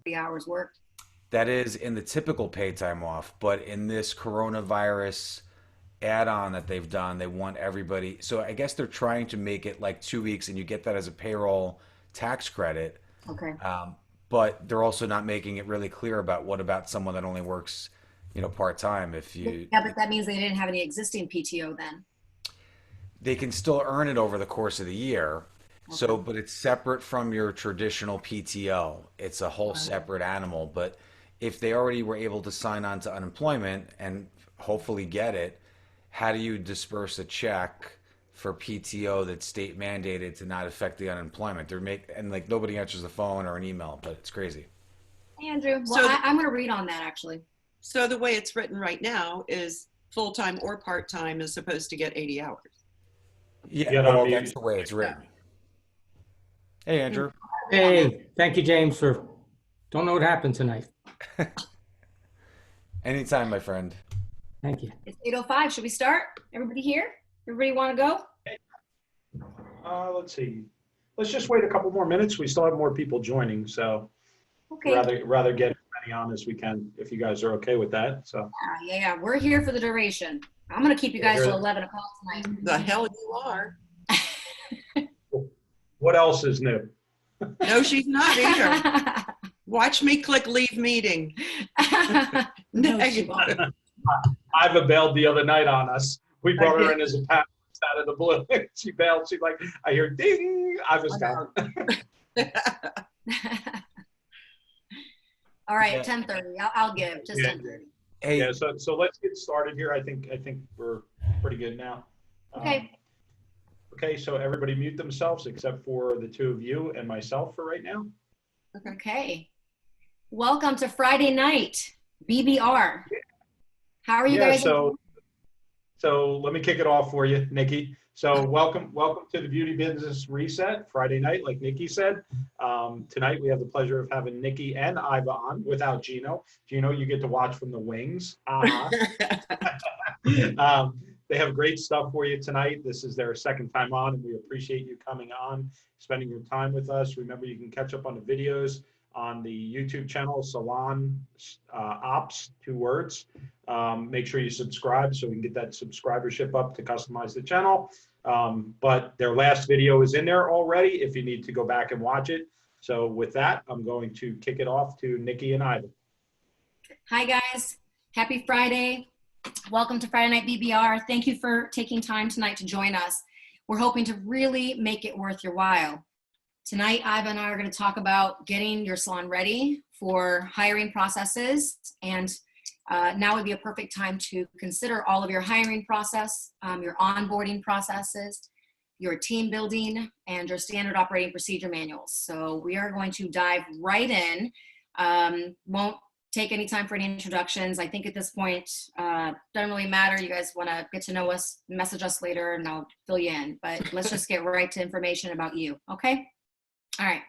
40 hours worked. That is in the typical pay time off, but in this coronavirus add-on that they've done, they want everybody. So I guess they're trying to make it like 2 weeks, and you get that as a payroll tax credit. Okay. Um, but they're also not making it really clear about what about someone that only works, part time. If you, Yeah, but that means they didn't have any existing PTO then. they can still earn it over the course of the year. So, Okay. but it's separate from your traditional PTO. It's a whole Okay. separate animal. But if they already were able to sign on to unemployment and hopefully get it, how do you disperse a check for PTO that's state mandated to not affect the unemployment? And like nobody answers the phone or an email, but it's crazy. Hey, Andrew. Well, So, I'm going to read on that actually. so the way it's written right now is full-time or part-time is supposed to get 80 hours. Yeah, Get well, that's unmuted. the way it's written. Hey, Andrew. Read on that. Hey, thank you, James, for, don't know what happened tonight. Anytime, my friend. Thank you. It's 8:05. Should we start? Everybody here? Everybody want to go? Let's see. Let's just wait a couple more minutes. We still have more people joining, so Okay. rather get as many on as we can, if you guys are okay with that. So Yeah. We're here for the duration. I'm going to keep you guys till 11 o'clock tonight. The hell you are. what else is new? No, she's not either. Watch me click leave meeting. No, she won't. Iva bailed the other night on us. We brought her did. in as a panelist out of the blue. She bailed. She's like, I hear ding. Iva's gone. All right, Yeah. 10:30. I'll give just Yeah. 10:30. Hey, Yeah. So let's get started here. I think we're pretty good now. Okay. Okay. So everybody mute themselves except for the two of you and myself for right now. Okay. Welcome to Friday night, BBR. How are you Yeah. guys? So let me kick it off for you, Nikki. So welcome to the Beauty Business Reset Friday night, like Nikki said. Tonight we have the pleasure of having Nikki and Iva on without Gino. Gino, you get to watch from the wings. They have great stuff for you tonight. This is their second time on, and we appreciate you coming on, spending your time with us. Remember, you can catch up on the videos on the YouTube channel, Salon Ops, 2 words. Make sure you subscribe so we can get that subscribership up to customize the channel. But their last video is in there already if you need to go back and watch it. So with that, I'm going to kick it off to Nikki and Ivan. Hi, guys. Happy Friday. Welcome to Friday Night BBR. Thank you for taking time tonight to join us. We're hoping to really make it worth your while. Tonight, Iva and I are going to talk about getting your salon ready for hiring processes. And now would be a perfect time to consider all of your hiring process, your onboarding processes, your team building, and your standard operating procedure manuals. So we are going to dive right in. Won't take any time for any introductions. I think at this point, doesn't really matter. You guys want to get to know us, message us later, and I'll fill you in. But let's just get right to information about you, okay? All right.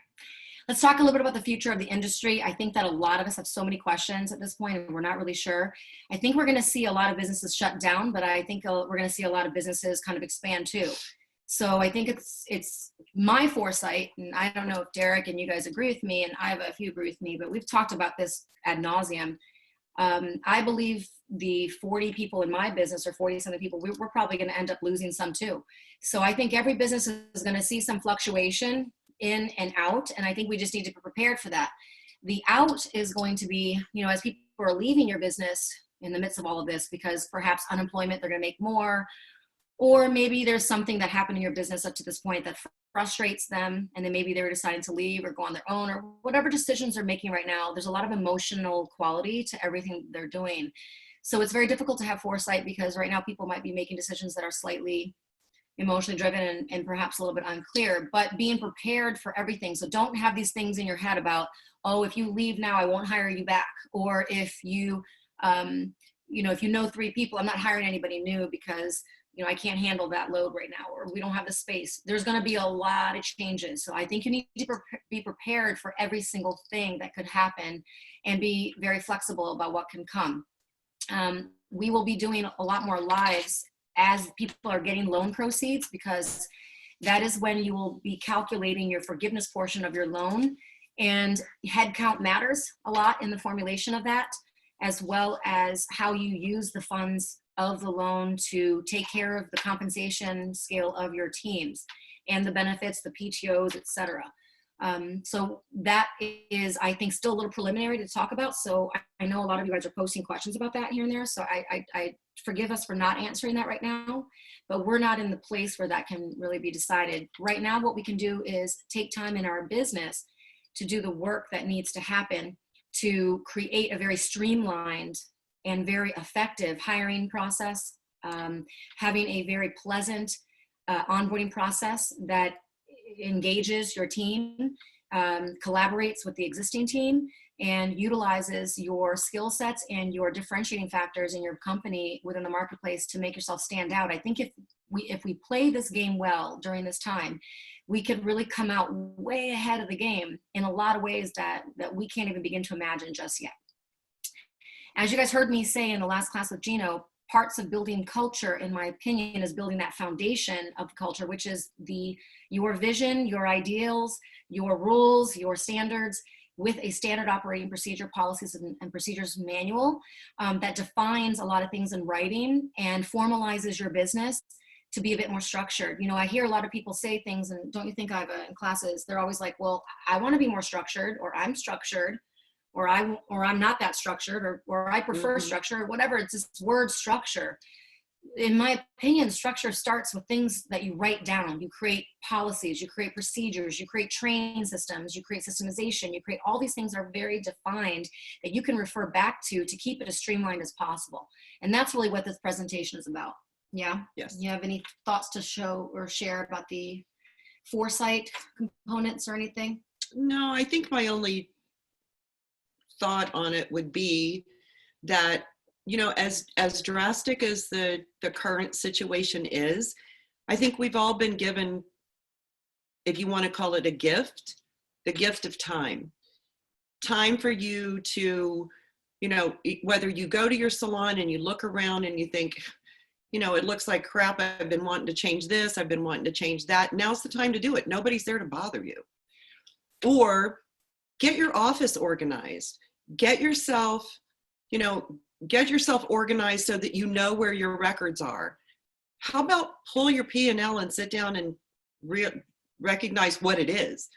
Let's talk a little bit about the future of the industry. I think that a lot of us have so many questions at this point, and we're not really sure. I think we're going to see a lot of businesses shut down, but I think we're going to see a lot of businesses kind of expand too. So I think it's my foresight, and I don't know if Derek and you guys agree with me, and Iva, if you agree with me, but we've talked about this ad nauseum. I believe the 40 people in my business, or 40-something people, we're probably going to end up losing some too. So I think every business is going to see some fluctuation in and out, and I think we just need to be prepared for that. The out is going to be, as people are leaving your business in the midst of all of this, because perhaps unemployment, they're going to make more, or maybe there's something that happened in your business up to this point that frustrates them, and then maybe they're deciding to leave or go on their own, or whatever decisions they're making right now. There's a lot of emotional quality to everything they're doing. So it's very difficult to have foresight, because right now people might be making decisions that are slightly emotionally driven and perhaps a little bit unclear, but being prepared for everything. So don't have these things in your head about, oh, if you leave now, I won't hire you back. Or if you, if you know 3 people, I'm not hiring anybody new because, I can't handle that load right now, or we don't have the space. There's going to be a lot of changes. So I think you need to be prepared for every single thing that could happen and be very flexible about what can come. We will be doing a lot more lives as people are getting loan proceeds, because that is when you will be calculating your forgiveness portion of your loan. And head count matters a lot in the formulation of that, as well as how you use the funds of the loan to take care of the compensation scale of your teams and the benefits, the PTOs, et cetera. So that is, I think, still a little preliminary to talk about. So I know a lot of you guys are posting questions about that here and there. So I forgive us for not answering that right now, but we're not in the place where that can really be decided. Right now, what we can do is take time in our business to do the work that needs to happen to create a very streamlined and very effective hiring process, having a very pleasant onboarding process that engages your team, collaborates with the existing team, and utilizes your skill sets and your differentiating factors in your company within the marketplace to make yourself stand out. I think if we play this game well during this time, we could really come out way ahead of the game in a lot of ways that we can't even begin to imagine just yet. As you guys heard me say in the last class with Gino, parts of building culture, in my opinion, is building that foundation of culture, which is your vision, your ideals, your rules, your standards, with a standard operating procedure, policies, and procedures manual that defines a lot of things in writing and formalizes your business to be a bit more structured. You know, I hear a lot of people say things, and don't you think I've in classes, they're always like, well, I want to be more structured, or I'm structured, or I'm not that structured, or I prefer structure, or whatever. It's this word structure. In my opinion, structure starts with things that you write down. You create policies, you create procedures, you create training systems, you create systemization, you create all these things that are very defined that you can refer back to keep it as streamlined as possible. And that's really what this presentation is about. Yeah? Yes. You have any thoughts to show or share about the foresight components or anything? No, I think my only thought on it would be that, you know, as drastic as the current situation is, I think we've all been given, if you want to call it a gift, the gift of time. Time for you to, you know, whether you go to your salon and you look around and you think, you know, it looks like crap, I've been wanting to change this, I've been wanting to change that. Now's the time to do it. Nobody's there to bother you. Or get your office organized. Get yourself, you know, organized so that you know where your records are. How about pull your P&L and sit down and recognize what it is?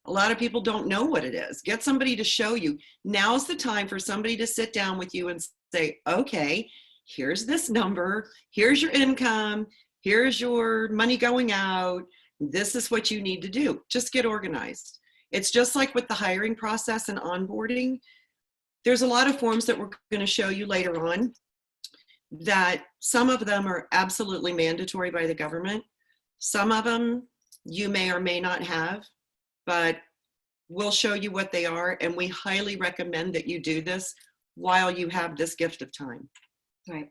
A lot of people don't know what it is. Get somebody to show you. Now's the time for somebody to sit down with you and say, okay, here's this number, here's your income, here's your money going out, this is what you need to do. Just get organized. It's just like with the hiring process and onboarding. There's a lot of forms that we're going to show you later on that some of them are absolutely mandatory by the government. Some of them you may or may not have, but we'll show you what they are, and we highly recommend that you do this while you have this gift of time. Right.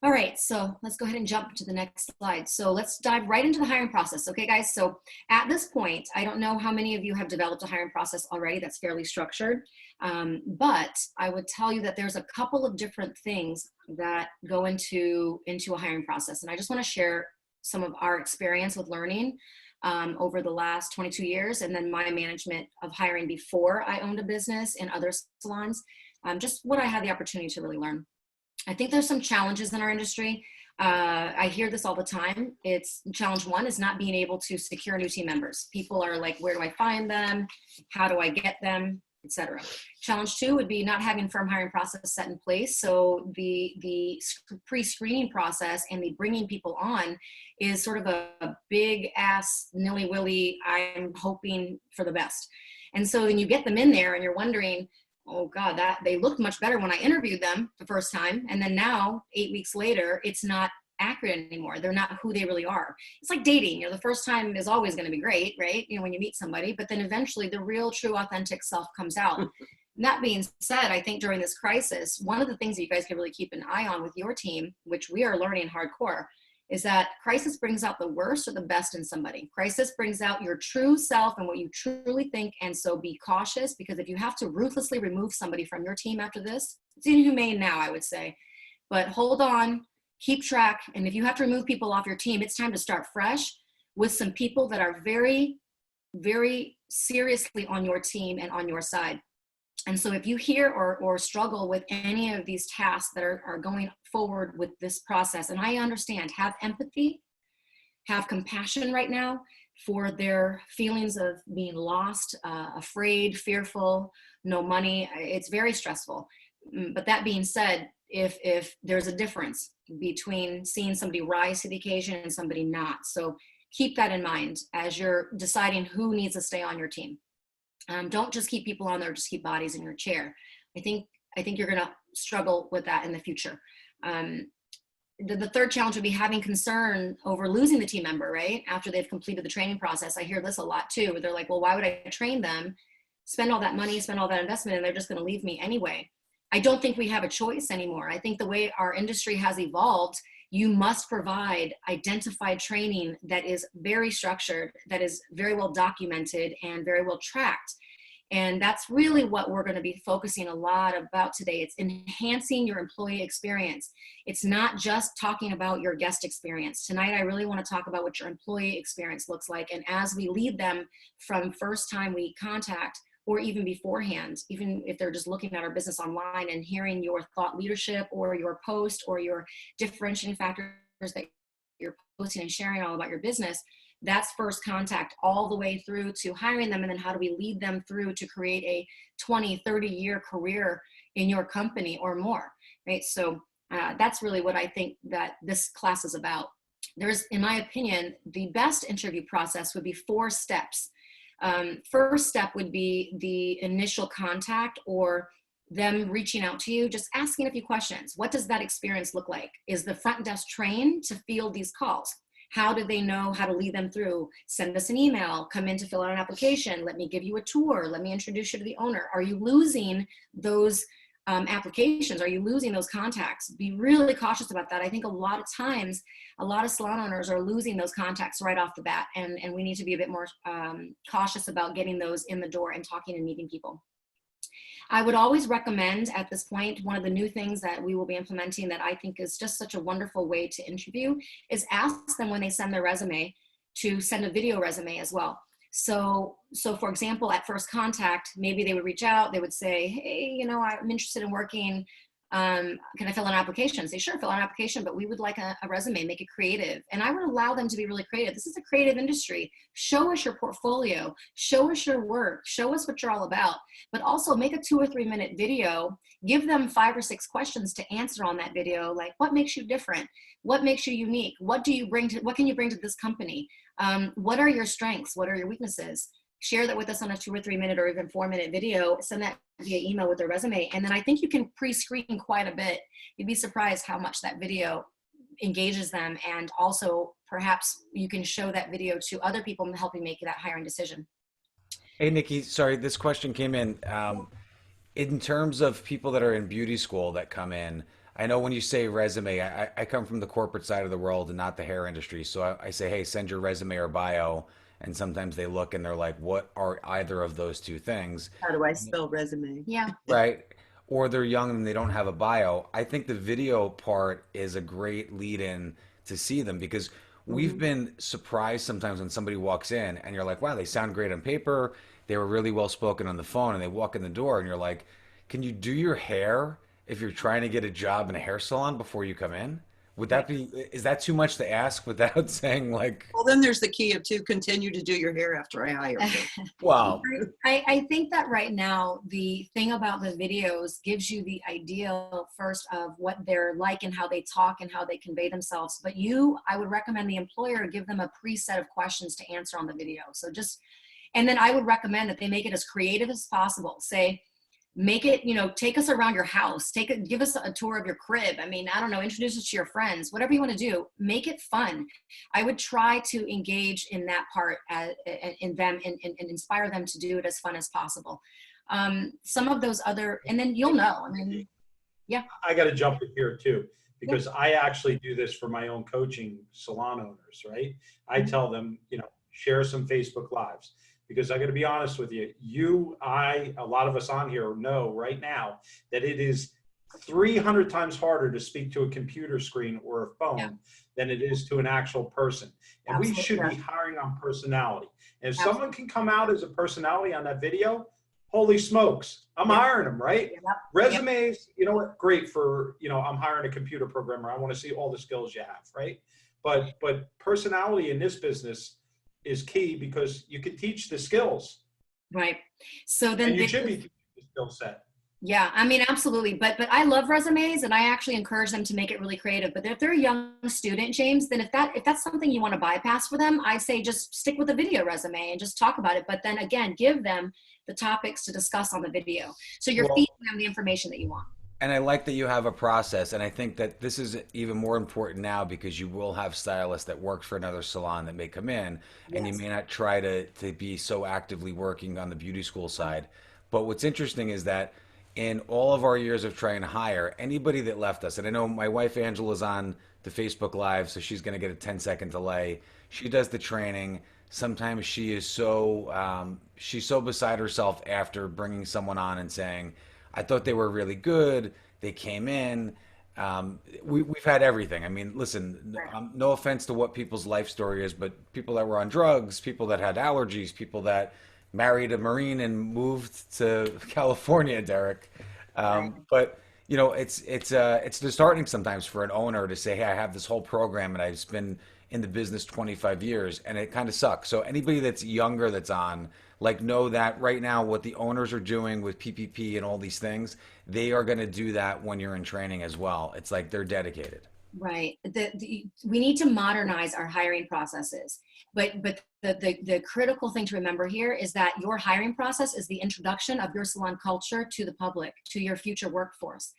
All right, so let's go ahead and jump to the next slide. So let's dive right into the hiring process. Okay, guys, so at this point, I don't know how many of you have developed a hiring process already that's fairly structured, but I would tell you that there's a couple of different things that go into a hiring process. And I just want to share some of our experience with learning over the last 22 years, and then my management of hiring before I owned a business in other salons, just what I had the opportunity to really learn. I think there's some challenges in our industry. I hear this all the time. It's challenge one is not being able to secure new team members. People are like, where do I find them? How do I get them? Etc. Challenge two would be not having firm hiring process set in place. So the pre-screening process and the bringing people on is sort of a big ass nilly-willy, I'm hoping for the best. And so then you get them in there and you're wondering, oh God, that they looked much better when I interviewed them the first time. And then now 8 weeks later, it's not accurate anymore. They're not who they really are. It's like dating, you know, the first time is always going to be great, right? You know, when you meet somebody, but then eventually the real, true, authentic self comes out. That being said, I think during this crisis, one of the things that you guys can really keep an eye on with your team, which we are learning hardcore, is that crisis brings out the worst or the best in somebody. Crisis brings out your true self and what you truly think. And so be cautious, because if you have to ruthlessly remove somebody from your team after this, it's inhumane now, I would say. But hold on, keep track. And if you have to remove people off your team, it's time to start fresh with some people that are very, very seriously on your team and on your side. And so if you hear or struggle with any of these tasks that are going forward with this process, and I understand, have empathy, have compassion right now for their feelings of being lost, afraid, fearful, no money. It's very stressful. But that being said, if there's a difference between seeing somebody rise to the occasion and somebody not. So keep that in mind as you're deciding who needs to stay on your team. Don't just keep people on there, just keep bodies in your chair. I think you're going to struggle with that in the future. The third challenge would be having concern over losing the team member, right? After they've completed the training process. I hear this a lot too, where they're like, well, why would I train them, spend all that money, spend all that investment, and they're just going to leave me anyway? I don't think we have a choice anymore. I think the way our industry has evolved, you must provide identified training that is very structured, that is very well documented and very well tracked. And that's really what we're going to be focusing a lot about today. It's enhancing your employee experience. It's not just talking about your guest experience. Tonight, I really want to talk about what your employee experience looks like. And as we lead them from first time we contact, or even beforehand, even if they're just looking at our business online and hearing your thought leadership or your post or your differentiating factors that you're posting and sharing all about your business, that's first contact all the way through to hiring them. And then how do we lead them through to create a 20, 30-year career in your company or more, right? So that's really what I think that this class is about. There's, in my opinion, the best interview process would be 4 steps. First step would be the initial contact or them reaching out to you, just asking a few questions. What does that experience look like? Is the front desk trained to field these calls? How do they know how to lead them through? Send us an email, come in to fill out an application. Let me give you a tour. Let me introduce you to the owner. Are you losing those applications? Are you losing those contacts? Be really cautious about that. I think a lot of times, a lot of salon owners are losing those contacts right off the bat. And we need to be a bit more cautious about getting those in the door and talking and meeting people. I would always recommend at this point, one of the new things that we will be implementing that I think is just such a wonderful way to interview is ask them when they send their resume to send a video resume as well. So for example, at first contact, maybe they would reach out, they would say, hey, you know, I'm interested in working. Can I fill out an application? Say, sure, fill out an application, but we would like a resume, make it creative. And I would allow them to be really creative. This is a creative industry. Show us your portfolio, show us your work, show us what you're all about, but also make a 2 or 3 minute video. Give them 5 or 6 questions to answer on that video. Like, what makes you different? What makes you unique? What can you bring to this company? What are your strengths? What are your weaknesses? Share that with us on a 2 or 3 minute or even 4 minute video. Send that via email with their resume. And then I think you can pre-screen quite a bit. You'd be surprised how much that video engages them. And also perhaps you can show that video to other people helping make that hiring decision. Hey, Nikki, sorry, this question came in terms of people that are in beauty school that come in. I know when you say resume, I come from the corporate side of the world and not the hair industry. So I say, hey, send your resume or bio. And sometimes they look and they're like, what are either of those 2 things? How do I spell resume? Yeah. Right. Or they're young and they don't have a bio. I think the video part is a great lead in to see them because we've been surprised sometimes when somebody walks in and you're like, wow, they sound great on paper. They were really well spoken on the phone, and they walk in the door and you're like, can you do your hair if you're trying to get a job in a hair salon before you come in? Would that be, is that too much to ask without saying like? Well, then there's the key of to continue to do your hair after I hire you. Well, I think that right now, the thing about the videos gives you the ideal first of what they're like and how they talk and how they convey themselves. But I would recommend the employer give them a preset of questions to answer on the video. So and then I would recommend that they make it as creative as possible. Say, make it, take us around your house, give us a tour of your crib. I mean, I don't know, introduce us to your friends, whatever you want to do, make it fun. I would try to engage in that part in them and inspire them to do it as fun as possible. Some of those other, and then you'll know, I mean, yeah. I got to jump in here too, because I actually do this for my own coaching salon owners, right? I tell them, share some Facebook Lives. Because I got to be honest with you, a lot of us on here know right now that it is 300 times harder to speak to a computer screen or a phone Yeah. than it is to an actual person. And we Absolutely should be correct. hiring on personality. And if Absolutely. someone can come out as a personality on that video, holy smokes, I'm Yep. hiring them, right? Yep. Resumes, you know what, great for, I'm hiring a computer programmer. I want to see all the skills you have, right? But personality in this business is key because you can teach the skills. Right. So then And you should be teaching the skill set. yeah, I mean, absolutely. But I love resumes, and I actually encourage them to make it really creative. But if they're a young student, James, then if that's something you want to bypass for them, I'd say just stick with a video resume and just talk about it. But then again, give them the topics to discuss on the video. So you're feeding them the information that you want. And I like that you have a process, and I think that this is even more important now because you will have stylists that work for another salon that may come in, and you Yes. may not try to be so actively working on the beauty school side. But what's interesting is that in all of our years of trying to hire anybody that left us, and I know my wife Angela's on the Facebook Live, so she's going to get a 10-second delay. She does the training. Sometimes she is she's so beside herself after bringing someone on and saying, I thought they were really good. They came in. We've had everything. I mean, listen, no offense to what people's life story is, but people that were on drugs, people that had allergies, people that married a Marine and moved to California, Derek. But it's disheartening sometimes for an owner to say, "Hey, I have this whole program and I've been in the business 25 years," and it kind of sucks. So anybody that's younger that's on, like, know that right now what the owners are doing with PPP and all these things, they are going to do that when you're in training as well. It's like they're dedicated. Right. We need to modernize our hiring processes. But the critical thing to remember here is that your hiring process is the introduction of your salon culture to the public, to your future workforce.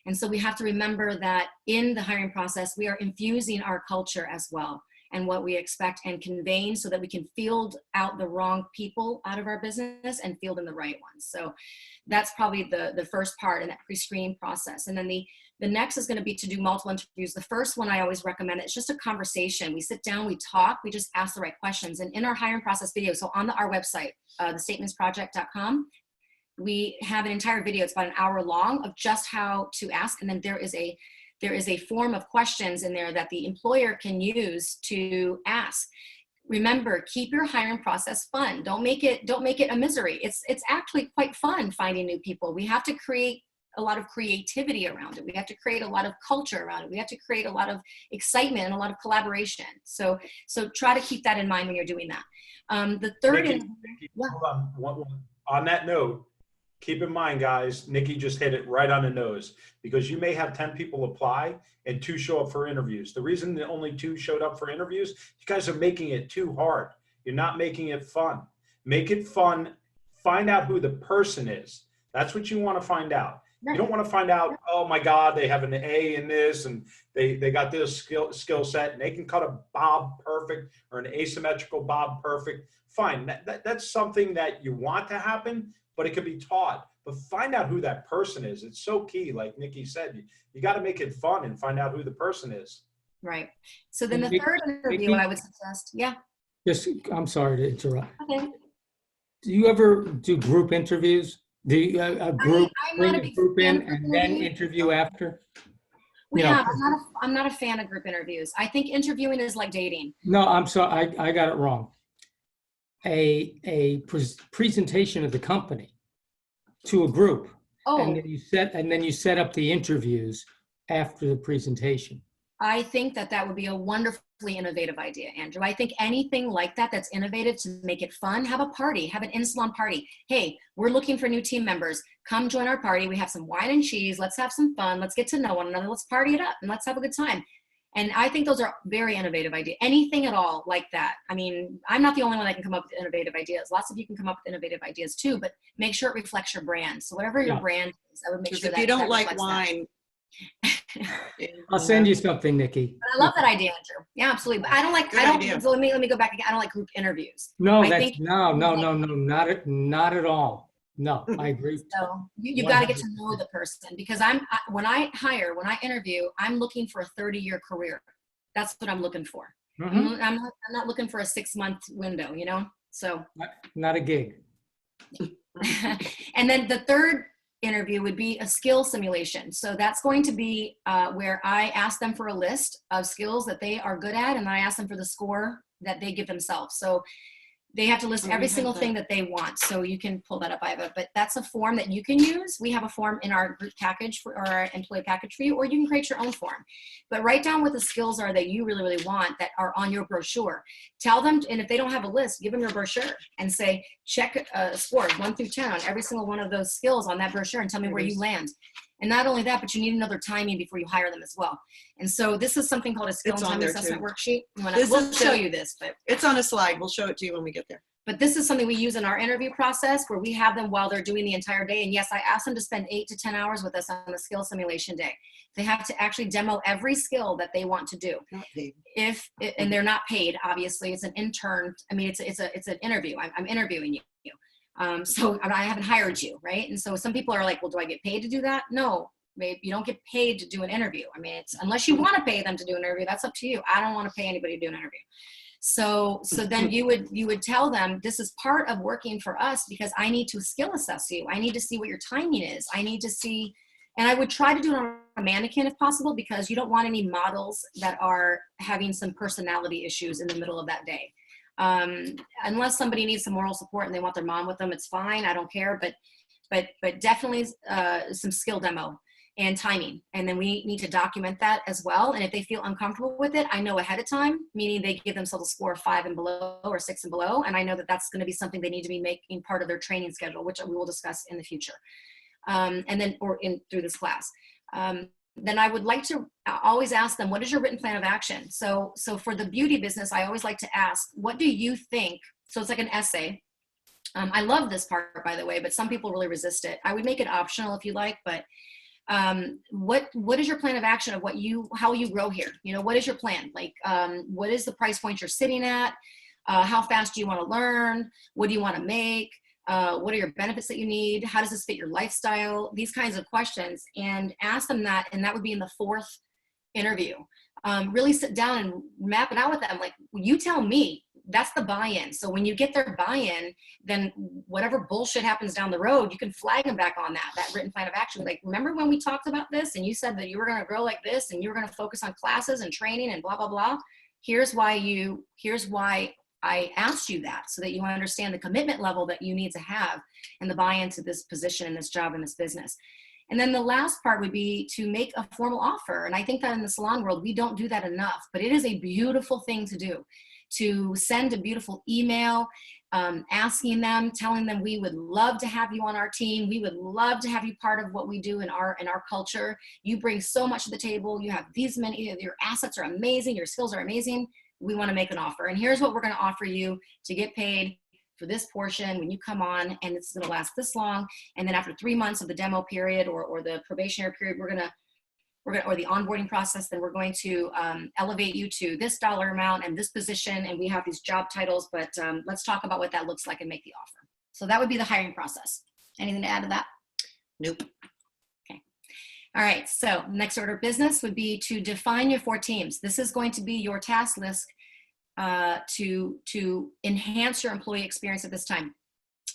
And so we have to remember that in the hiring process, we are infusing our culture as well and what we expect and conveying so that we can field out the wrong people out of our business and field in the right ones. So that's probably the first part in that pre-screening process. And then the next is going to be to do multiple interviews. The first one I always recommend, it's just a conversation. We sit down, we talk, we just ask the right questions. And in our hiring process video, so on our website, thestatementsproject.com, we have an entire video. It's about an hour long of just how to ask. And then there is a form of questions in there that the employer can use to ask. Remember, keep your hiring process fun. Don't make it a misery. It's actually quite fun finding new people. We have to create a lot of creativity around it. We have to create a lot of culture around it. We have to create a lot of excitement and a lot of collaboration. So try to keep that in mind when you're doing that. The third, Nikki, hold on. On that note, keep in mind, guys, Nikki just hit it right on the nose because you may have 10 people apply and 2 show up for interviews. The reason that only 2 showed up for interviews, you guys are making it too hard. You're not making it fun. Make it fun. Find out who the person is. That's what you want to find out. You don't want to find out, oh my God, they have an A in this and they got this skill set and they can cut a bob perfect or an asymmetrical bob perfect. Fine. That's something that you want to happen, but it can be taught. But find out who that person is. It's so key. Like Nikki said, you got to make it fun and find out who the person is. right. So then the third interview I would suggest, I'm sorry to interrupt. Okay. Do you ever do group interviews? Do you a group bring a group in and then interview after? I'm not a fan of group interviews. I think interviewing is like dating. No, I'm sorry. I got it wrong. A presentation of the company to a group, and then you set up the interviews after the presentation. I think that would be a wonderfully innovative idea, Andrew. I think anything like that that's innovative to make it fun, have a party, have an in-salon party. Hey, we're looking for new team members. Come join our party. We have some wine and cheese. Let's have some fun. Let's get to know one another. Let's party it up and let's have a good time. And I think those are very innovative ideas. Anything at all like that. I mean, I'm not the only one that can come up with innovative ideas. Lots of you can come up with innovative ideas too, but make sure it reflects your brand. So whatever your brand is, I would make sure that if you don't like reflects wine, I'll send you something, Nikki. But I love that idea, Andrew. Yeah, absolutely. But so let me go back again. I don't like group interviews. No, I not at all. No, I agree. So you've got to get to know the person because when I interview, I'm looking for a 30-year career. That's what I'm looking for. Mm-hmm. I'm not looking for a 6-month window, So not a gig. and then the third interview would be a skill simulation. So that's going to be where I ask them for a list of skills that they are good at, and I ask them for the score that they give themselves. So they have to list every single thing that they want. So you can pull that up, Iva, but that's a form that you can use. We have a form in our group package or our employee package for you, or you can create your own form. But write down what the skills are that you really, really want that are on your brochure. Tell them, and if they don't have a list, give them your brochure and say, check a score 1 through 10 on every single one of those skills on that brochure and tell me where you land. And not only that, but you need another timing before you hire them as well. And so this is something called a skill and timing assessment worksheet. We'll show you this, but it's on a slide. We'll show it to you when we get there. But this is something we use in our interview process where we have them while they're doing the entire day. And yes, I ask them to spend 8 to 10 hours with us on the skill simulation day. They have to actually demo every skill that they want to do. Not paid. And they're not paid, obviously. It's an intern. I mean, it's an interview. I'm interviewing you. So I haven't hired you, right? And so some people are like, well, do I get paid to do that? No, maybe you don't get paid to do an interview. I mean, it's unless you want to pay them to do an interview, that's up to you. I don't want to pay anybody to do an interview. So then you would tell them, this is part of working for us because I need to skill assess you. I need to see what your timing is. I need to see, and I would try to do it on a mannequin if possible, because you don't want any models that are having some personality issues in the middle of that day. Unless somebody needs some moral support and they want their mom with them, it's fine. I don't care, but definitely some skill demo and timing. And then we need to document that as well. And if they feel uncomfortable with it, I know ahead of time, meaning they give themselves a score of 5 and below or 6 and below. And I know that that's going to be something they need to be making part of their training schedule, which we will discuss in the future. And then, or through this class. Then I would like to always ask them, what is your written plan of action? So for the beauty business, I always like to ask, what do you think? So it's like an essay. I love this part, by the way, but some people really resist it. I would make it optional if you like, but what is your plan of action of how you grow here? You know, what is your plan? Like, what is the price point you're sitting at? How fast do you want to learn? What do you want to make? What are your benefits that you need? How does this fit your lifestyle? These kinds of questions, and ask them that. And that would be in the 4th interview. Really sit down and map it out with them. Like, you tell me. That's the buy-in. So when you get their buy-in, then whatever bullshit happens down the road, you can flag them back on that written plan of action. Like, remember when we talked about this and you said that you were going to grow like this and you were going to focus on classes and training and blah, blah, blah. Here's why I asked you that, so that you understand the commitment level that you need to have and the buy-in to this position and this job in this business. And then the last part would be to make a formal offer. And I think that in the salon world, we don't do that enough, but it is a beautiful thing to do. To send a beautiful email, asking them, telling them we would love to have you on our team. We would love to have you part of what we do in our culture. You bring so much to the table. You have these many, your assets are amazing. Your skills are amazing. We want to make an offer. And here's what we're going to offer you to get paid for this portion when you come on, and it's going to last this long. And then after 3 months of the demo period or the probationary period, or the onboarding process, then we're going to elevate you to this dollar amount and this position, and we have these job titles, but let's talk about what that looks like and make the offer. So that would be the hiring process. Anything to add to that? Nope. Okay. All right, so next order of business would be to define your 4 teams. This is going to be your task list to enhance your employee experience at this time.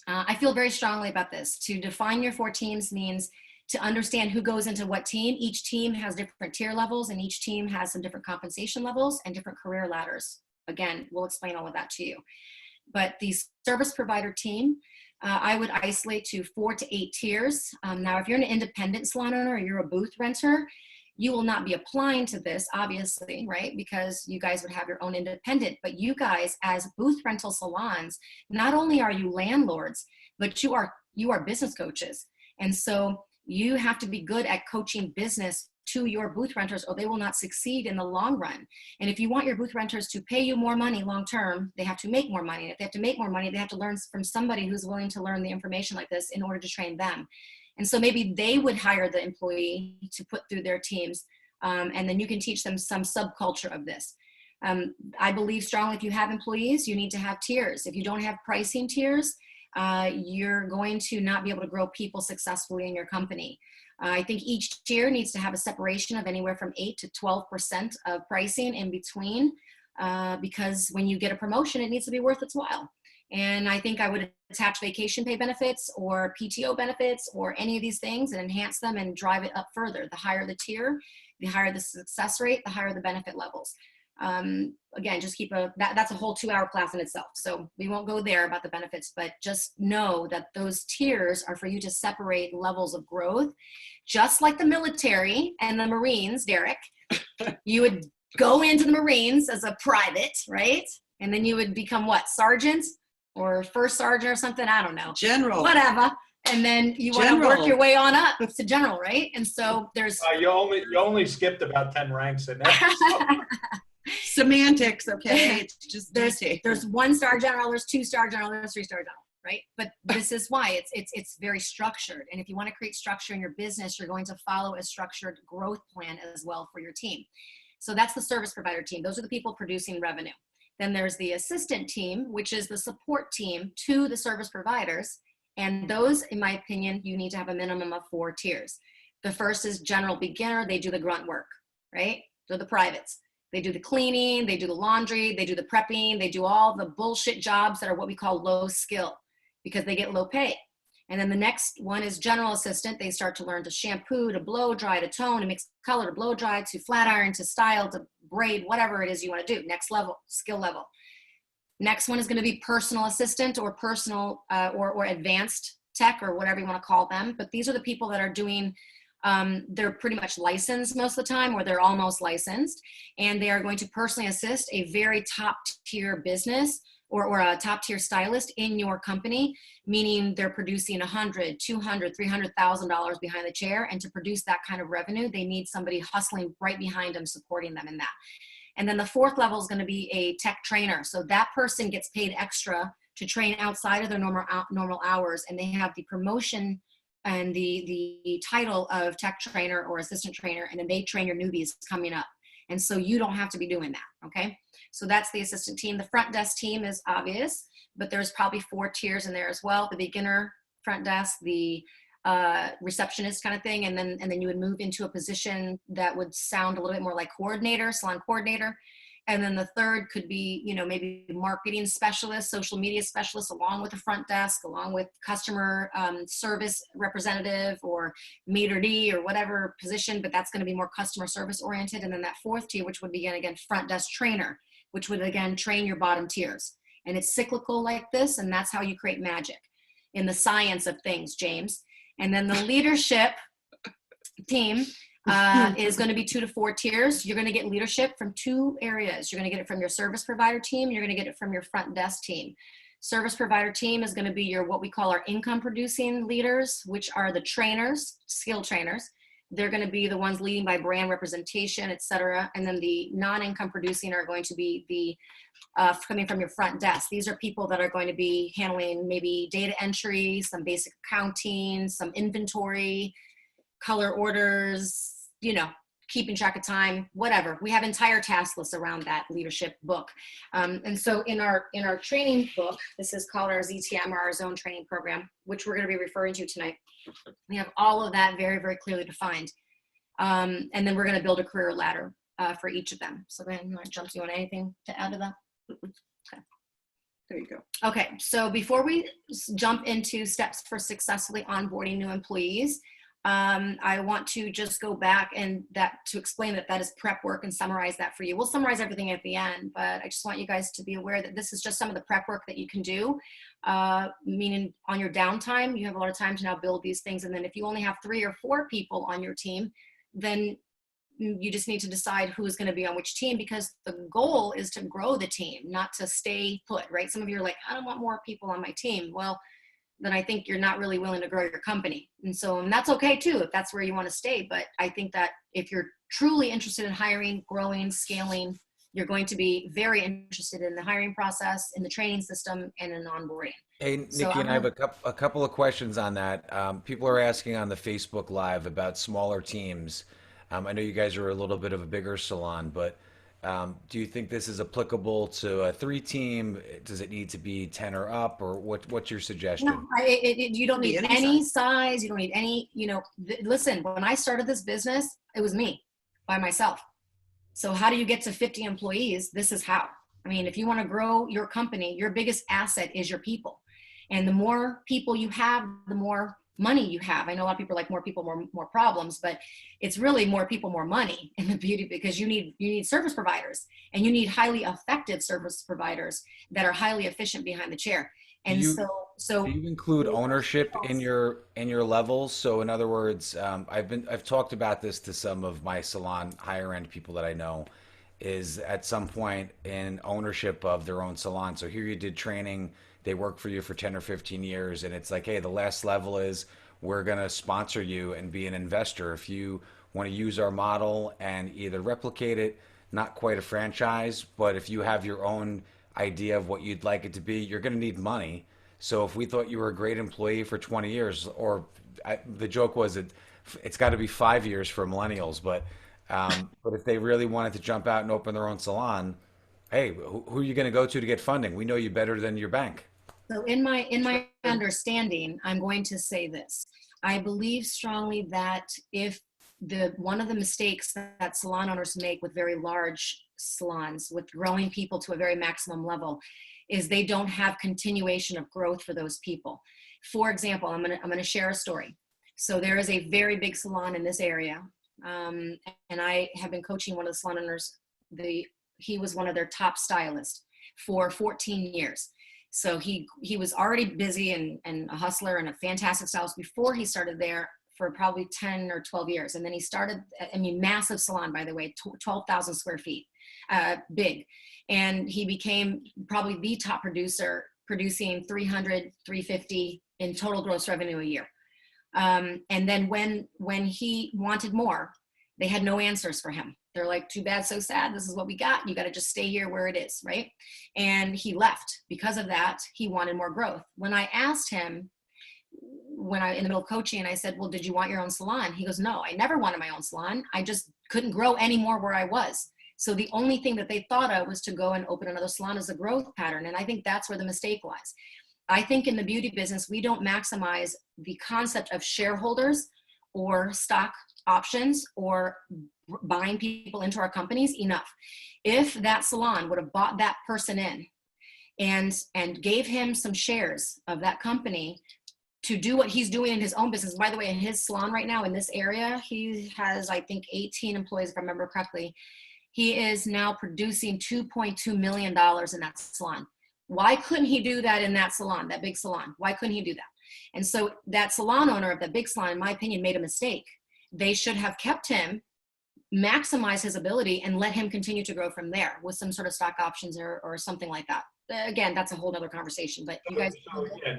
I feel very strongly about this. To define your 4 teams means to understand who goes into what team. Each team has different tier levels, and each team has some different compensation levels and different career ladders. Again, we'll explain all of that to you. But the service provider team, I would isolate to 4 to 8 tiers. Now, if you're an independent salon owner or you're a booth renter, you will not be applying to this, obviously, right? Because you guys would have your own independent. But you guys, as booth rental salons, not only are you landlords, but you are business coaches. And so you have to be good at coaching business to your booth renters, or they will not succeed in the long run. And if you want your booth renters to pay you more money long term, they have to make more money. If they have to make more money, they have to learn from somebody who's willing to learn the information like this in order to train them. And so maybe they would hire the employee to put through their teams, and then you can teach them some subculture of this. I believe strongly if you have employees, you need to have tiers. If you don't have pricing tiers, you're going to not be able to grow people successfully in your company. I think each tier needs to have a separation of anywhere from 8 to 12% of pricing in between, because when you get a promotion, it needs to be worth its while. And I think I would attach vacation pay benefits or PTO benefits or any of these things and enhance them and drive it up further. The higher the tier, the higher the success rate, the higher the benefit levels. Again, just keep that's a whole 2-hour class in itself. So we won't go there about the benefits, but just know that those tiers are for you to separate levels of growth, just like the military and the Marines, Derek. You would go into the Marines as a private, right? And then you would become what? Sergeant or first sergeant or something? I don't know. General. Whatever. And then you want to work your way on up to general, right? And so there's... You only skipped about 10 ranks in there. So. Semantics, okay? It's just there's 1-star general, there's 2-star general, there's 3-star general, right? But this is why it's very structured. And if you want to create structure in your business, you're going to follow a structured growth plan as well for your team. So that's the service provider team. Those are the people producing revenue. Then there's the assistant team, which is the support team to the service providers. And those, in my opinion, you need to have a minimum of 4 tiers. The first is general beginner. They do the grunt work, right? They're the privates. They do the cleaning, they do the laundry, they do the prepping, they do all the bullshit jobs that are what we call low skill because they get low pay. And then the next one is general assistant. They start to learn to shampoo, to blow dry, to tone, to mix color, to blow dry, to flat iron, to style, to braid, whatever it is you want to do. Next level, skill level. Next one is going to be personal assistant or personal or advanced tech or whatever you want to call them. But these are the people that are doing, they're pretty much licensed most of the time, or they're almost licensed. And they are going to personally assist a very top tier business or a top tier stylist in your company, meaning they're producing $100,000, $200,000, $300,000 behind the chair. And to produce that kind of revenue, they need somebody hustling right behind them, supporting them in that. And then the 4th level is going to be a tech trainer. So that person gets paid extra to train outside of their normal hours, and they have the promotion and the title of tech trainer or assistant trainer, and then they train your newbies coming up. And so you don't have to be doing that, okay? So that's the assistant team. The front desk team is obvious, but there's probably 4 tiers in there as well. The beginner, front desk, the receptionist kind of thing, and then you would move into a position that would sound a little bit more like coordinator, salon coordinator. And then the third could be, maybe marketing specialist, social media specialist, along with the front desk, along with customer service representative or maitre d' or whatever position, but that's going to be more customer service oriented. And then that 4th tier, which would be again front desk trainer, which would again train your bottom tiers. And it's cyclical like this, and that's how you create magic in the science of things, James. And then the leadership team is going to be 2 to 4 tiers. You're going to get leadership from 2 areas. You're going to get it from your service provider team. You're going to get it from your front desk team. Service provider team is going to be your, what we call our income producing leaders, which are the trainers, skill trainers. They're going to be the ones leading by brand representation, et cetera. And then the non-income producing are going to be the coming from your front desk. These are people that are going to be handling maybe data entry, some basic accounting, some inventory, color orders, keeping track of time, whatever. We have entire task lists around that leadership book. And so in our training book, this is called our ZTM, or our zone training program, which we're going to be referring to tonight. We have all of that very, very clearly defined. And then we're going to build a career ladder for each of them. So then jump to you on anything to add to that? Okay. There you go. Okay, so before we jump into steps for successfully onboarding new employees, I want to just go back and to explain that is prep work and summarize that for you. We'll summarize everything at the end, but I just want you guys to be aware that this is just some of the prep work that you can do, meaning on your downtime, you have a lot of time to now build these things. And then if you only have 3 or 4 people on your team, then you just need to decide who's going to be on which team, because the goal is to grow the team, not to stay put, right? Some of you are like, I don't want more people on my team. Well, then I think you're not really willing to grow your company. And that's okay too, if that's where you want to stay. But I think that if you're truly interested in hiring, growing, scaling, you're going to be very interested in the hiring process, in the training system, and in onboarding. Hey, Nikki, and I have a couple of questions on that. People are asking on the Facebook Live about smaller teams. I know you guys are a little bit of a bigger salon, but do you think this is applicable to a 3-team? Does it need to be 10 or up, or what's your suggestion? No, you don't need any size. You don't need any, listen, when I started this business, it was me by myself. So how do you get to 50 employees? This is how. I mean, if you want to grow your company, your biggest asset is your people. And the more people you have, the more money you have. I know a lot of people are like more people, more problems, but it's really more people, more money in the beauty, because you need service providers, and you need highly effective service providers that are highly efficient behind the chair. Do And you so do you include ownership in your levels? So in other words, I've talked about this to some of my salon higher end people that I know, is at some point in ownership of their own salon. So here you did training, they work for you for 10 or 15 years, and it's like, hey, the last level is we're going to sponsor you and be an investor. If you want to use our model and either replicate it, not quite a franchise, but if you have your own idea of what you'd like it to be, you're going to need money. So if we thought you were a great employee for 20 years, or the joke was it's got to be 5 years for millennials, but if they really wanted to jump out and open their own salon, hey, who are you going to go to get funding? We know you better than your bank. So in my understanding, I'm going to say this. I believe strongly that if one of the mistakes that salon owners make with very large salons, with growing people to a very maximum level, is they don't have continuation of growth for those people. For example, I'm gonna share a story. So there is a very big salon in this area, and I have been coaching one of the salon owners. He was one of their top stylists for 14 years. So he was already busy and a hustler and a fantastic stylist before he started there for probably 10 or 12 years. And then he started, massive salon, by the way, 12,000 square feet, big. And he became probably the top producer, producing 300, 350 in total gross revenue a year. And then when he wanted more, they had no answers for him. They're like, too bad, so sad. This is what we got. You got to just stay here where it is, right? And he left. Because of that, he wanted more growth. When I asked him, in the middle of coaching, and I said, well, did you want your own salon? He goes, no, I never wanted my own salon. I just couldn't grow anymore where I was. So the only thing that they thought of was to go and open another salon as a growth pattern. And I think that's where the mistake lies. I think in the beauty business, we don't maximize the concept of shareholders or stock options or buying people into our companies enough. If that salon would have bought that person in and gave him some shares of that company to do what he's doing in his own business. By the way, in his salon right now in this area, he has, I think, 18 employees, if I remember correctly. He is now producing $2.2 million in that salon. Why couldn't he do that in that salon, that big salon? Why couldn't he do that? And so that salon owner of that big salon, in my opinion, made a mistake. They should have kept him, maximize his ability, and let him continue to grow from there with some sort of stock options or something like that. Again, that's a whole other conversation, but you guys. So, yeah,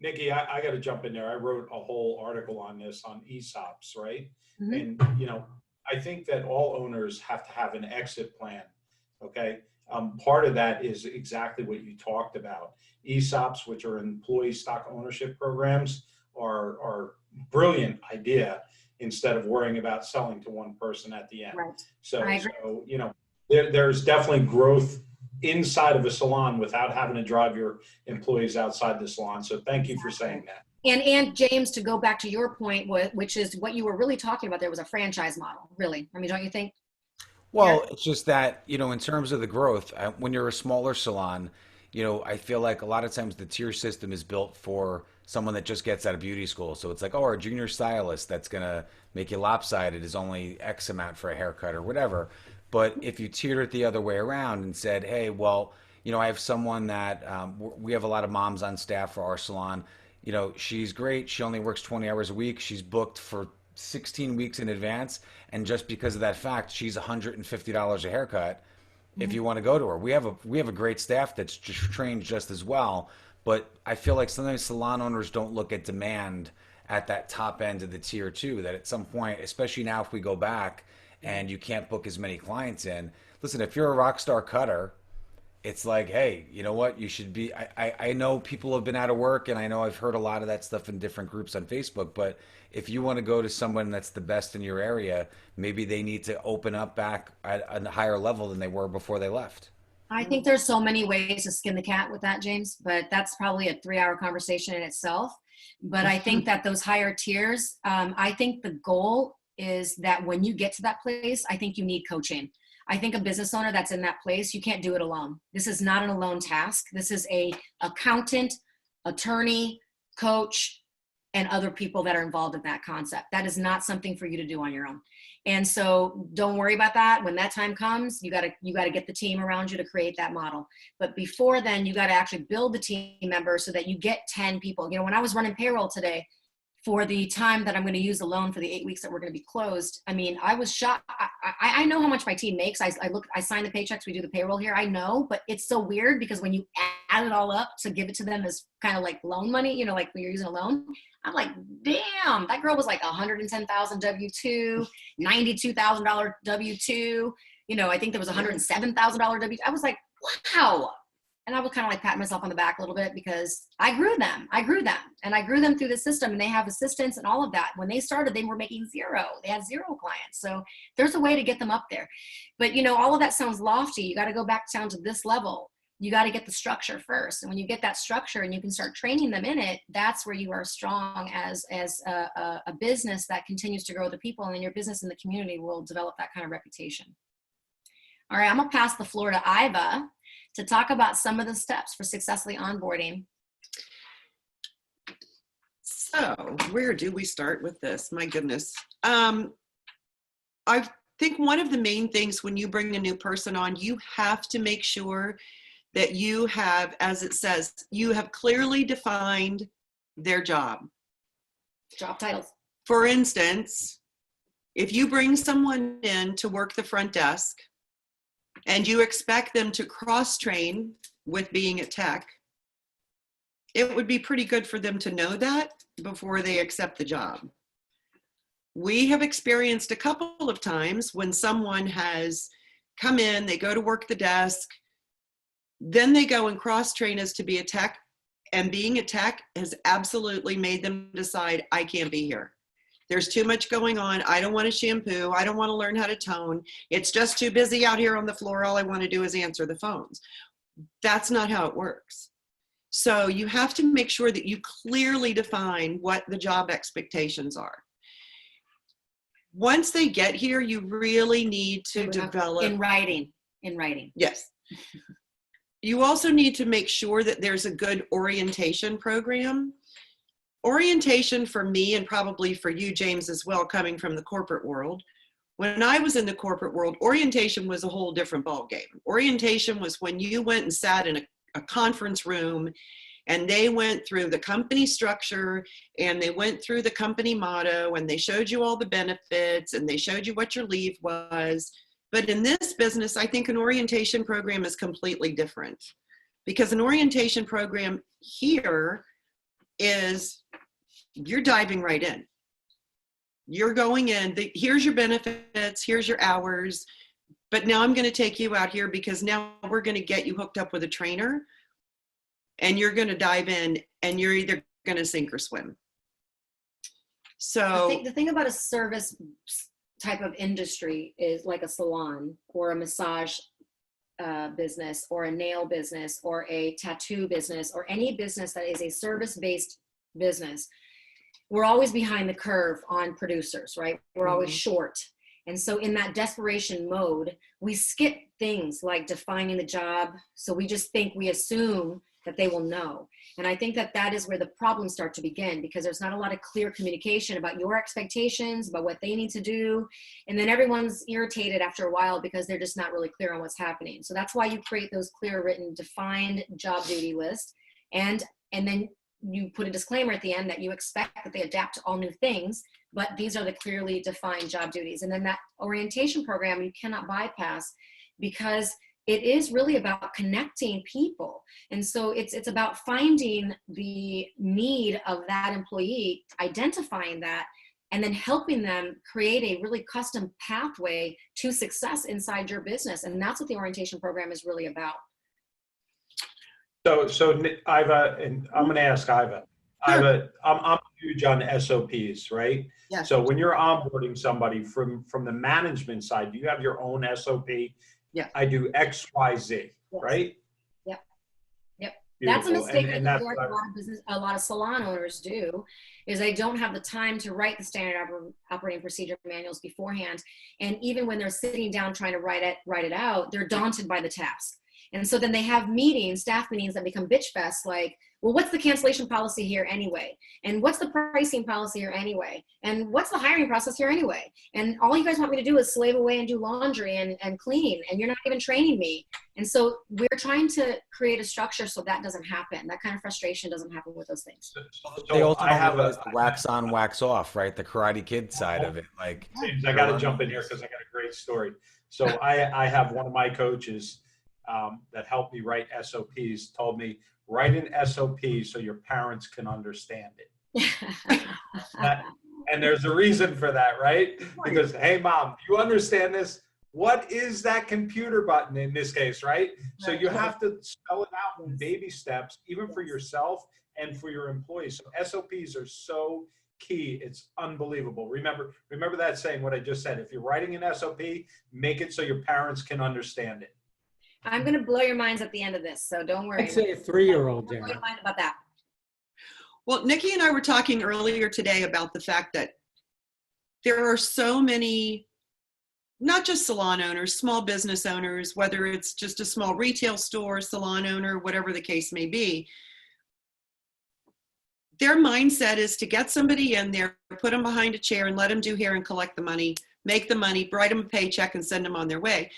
Nikki, I got to jump in there. I wrote a whole article on this on ESOPs, right? Mm-hmm. And, I think that all owners have to have an exit plan, okay? Part of that is exactly what you talked about. ESOPs, which are employee stock ownership programs, are brilliant idea instead of worrying about selling to one person at the end. Right. So there's definitely growth inside of a salon without having to drive your employees outside the salon. So thank you for saying that. And James, to go back to your point, which is what you were really talking about, there was a franchise model, really. I mean, don't you think? Well, yeah. It's just that, in terms of the growth, when you're a smaller salon, I feel like a lot of times the tier system is built for someone that just gets out of beauty school. So it's like, our junior stylist that's going to make you lopsided is only X amount for a haircut or whatever. But if you tiered it the other way around and said, hey, well, I have someone that we have a lot of moms on staff for our salon. She's great. She only works 20 hours a week. She's booked for 16 weeks in advance. And just because of that fact, she's $150 a haircut. Mm-hmm. If you want to go to her, we have a great staff that's just trained just as well. But I feel like sometimes salon owners don't look at demand at that top end of the tier 2, that at some point, especially now if we go back and you can't book as many clients in. Listen, if you're a rock star cutter, it's like, hey, you know what? You should be. I know people have been out of work, and I know I've heard a lot of that stuff in different groups on Facebook. But if you want to go to someone that's the best in your area, maybe they need to open up back at a higher level than they were before they left. I think there's so many ways to skin the cat with that, James, but that's probably a 3-hour conversation in itself. But I think that those higher tiers, I think the goal is that when you get to that place, I think you need coaching. I think a business owner that's in that place, you can't do it alone. This is not an alone task. This is a accountant, attorney, coach, and other people that are involved in that concept. That is not something for you to do on your own. And so don't worry about that. When that time comes, you gotta get the team around you to create that model. But before then, you gotta actually build the team members so that you get 10 people. You know, when I was running payroll today, for the time that I'm going to use alone for the 8 weeks that we're going to be closed, I mean, I was shocked. I know how much my team makes. I sign the paychecks, we do the payroll here. I know, but it's so weird because when you add it all up to give it to them as kind of like loan money, you know, like when you're using a loan, I'm like, damn, that girl was like 110,000 W-2, $92,000 W-2. You know, I think there was $107,000 W-2. I was like, wow. And I would kind of like pat myself on the back a little bit because I grew them and I grew them through the system, and they have assistants and all of that. When they started, they were making zero. They had 0 clients. So there's a way to get them up there. But, you know, all of that sounds lofty. You got to go back down to this level. You got to get the structure first. And when you get that structure and you can start training them in it, that's where you are strong as a business that continues to grow the people, and then your business in the community will develop that kind of reputation. All right, I'm gonna pass the floor to Iva to talk about some of the steps for successfully onboarding. So where do we start with this? My goodness. I think one of the main things when you bring a new person on, you have to make sure that you have, as it says, you have clearly defined their job. Job titles. For instance, if you bring someone in to work the front desk and you expect them to cross-train with being a tech, it would be pretty good for them to know that before they accept the job. We have experienced a couple of times when someone has come in, they go to work the desk, then they go and cross-train as to be a tech, and being a tech has absolutely made them decide, I can't be here. There's too much going on. I don't want to shampoo. I don't want to learn how to tone. It's just too busy out here on the floor. All I want to do is answer the phones. That's not how it works. So you have to make sure that you clearly define what the job expectations are. Once they get here, you really need to develop. In writing. Yes. You also need to make sure that there's a good orientation program. Orientation for me, and probably for you, James, as well, coming from the corporate world. When I was in the corporate world, orientation was a whole different ballgame. Orientation was when you went and sat in a conference room and they went through the company structure and they went through the company motto and they showed you all the benefits and they showed you what your leave was. But in this business, I think an orientation program is completely different, because an orientation program here is you're diving right in. You're going in, here's your benefits, here's your hours, but now I'm going to take you out here because now we're going to get you hooked up with a trainer and you're going to dive in and you're either going to sink or swim. So the thing about a service type of industry is like a salon or a massage business or a nail business or a tattoo business or any business that is a service-based business. We're always behind the curve on producers, right? We're always short. And so in that desperation mode, we skip things like defining the job. So we just think, we assume that they will know. And I think that that is where the problems start to begin, because there's not a lot of clear communication about your expectations, about what they need to do. And then everyone's irritated after a while because they're just not really clear on what's happening. So that's why you create those clear, written, defined job duty lists. And then you put a disclaimer at the end that you expect that they adapt to all new things, but these are the clearly defined job duties. And then that orientation program you cannot bypass, because it is really about connecting people. And so it's about finding the need of that employee, identifying that, and then helping them create a really custom pathway to success inside your business. And that's what the orientation program is really about. So Iva, and I'm going to ask Iva. Sure. Iva, I'm huge on SOPs, right? Yeah. So when you're onboarding somebody from the management side, do you have your own SOP? Yeah. I do X, Y, Z, Yes. Right? Yep. Beautiful. That's a mistake And that that's a lot of salon owners do, is they don't have the time to write the standard operating procedure manuals beforehand. And even when they're sitting down trying to write it out, they're daunted by the task. And so then they have meetings, staff meetings, that become bitch fests, like, well, what's the cancellation policy here anyway? And what's the pricing policy here anyway? And what's the hiring process here anyway? And all you guys want me to do is slave away and do laundry and clean, and you're not even training me. And so we're trying to create a structure so that doesn't happen. That kind of frustration doesn't happen with those things. They also don't realize the wax on, wax off, right? The Karate Kid side of it. Like, James, I got to jump in here because I got a great story. So I have one of my coaches that helped me write SOPs told me, write an SOP so your parents can understand it. And there's a reason for that, right? Because, hey, mom, you understand this? What is that computer button in this case, right? So you have to spell it out in baby steps, even for yourself and for your employees. So SOPs are so key. It's unbelievable. Remember that saying, what I just said. If you're writing an SOP, make it so your parents can understand it. I'm going to blow your minds at the end of this, so don't worry. I'd say a 3-year-old, Blow Darren. your mind about that. Well, Nikki and I were talking earlier today about the fact that there are so many, not just salon owners, small business owners, whether it's just a small retail store, salon owner, whatever the case may be. Their mindset is to get somebody in there, put them behind a chair and let them do hair and collect the money, make the money, write them a paycheck and send them on their way.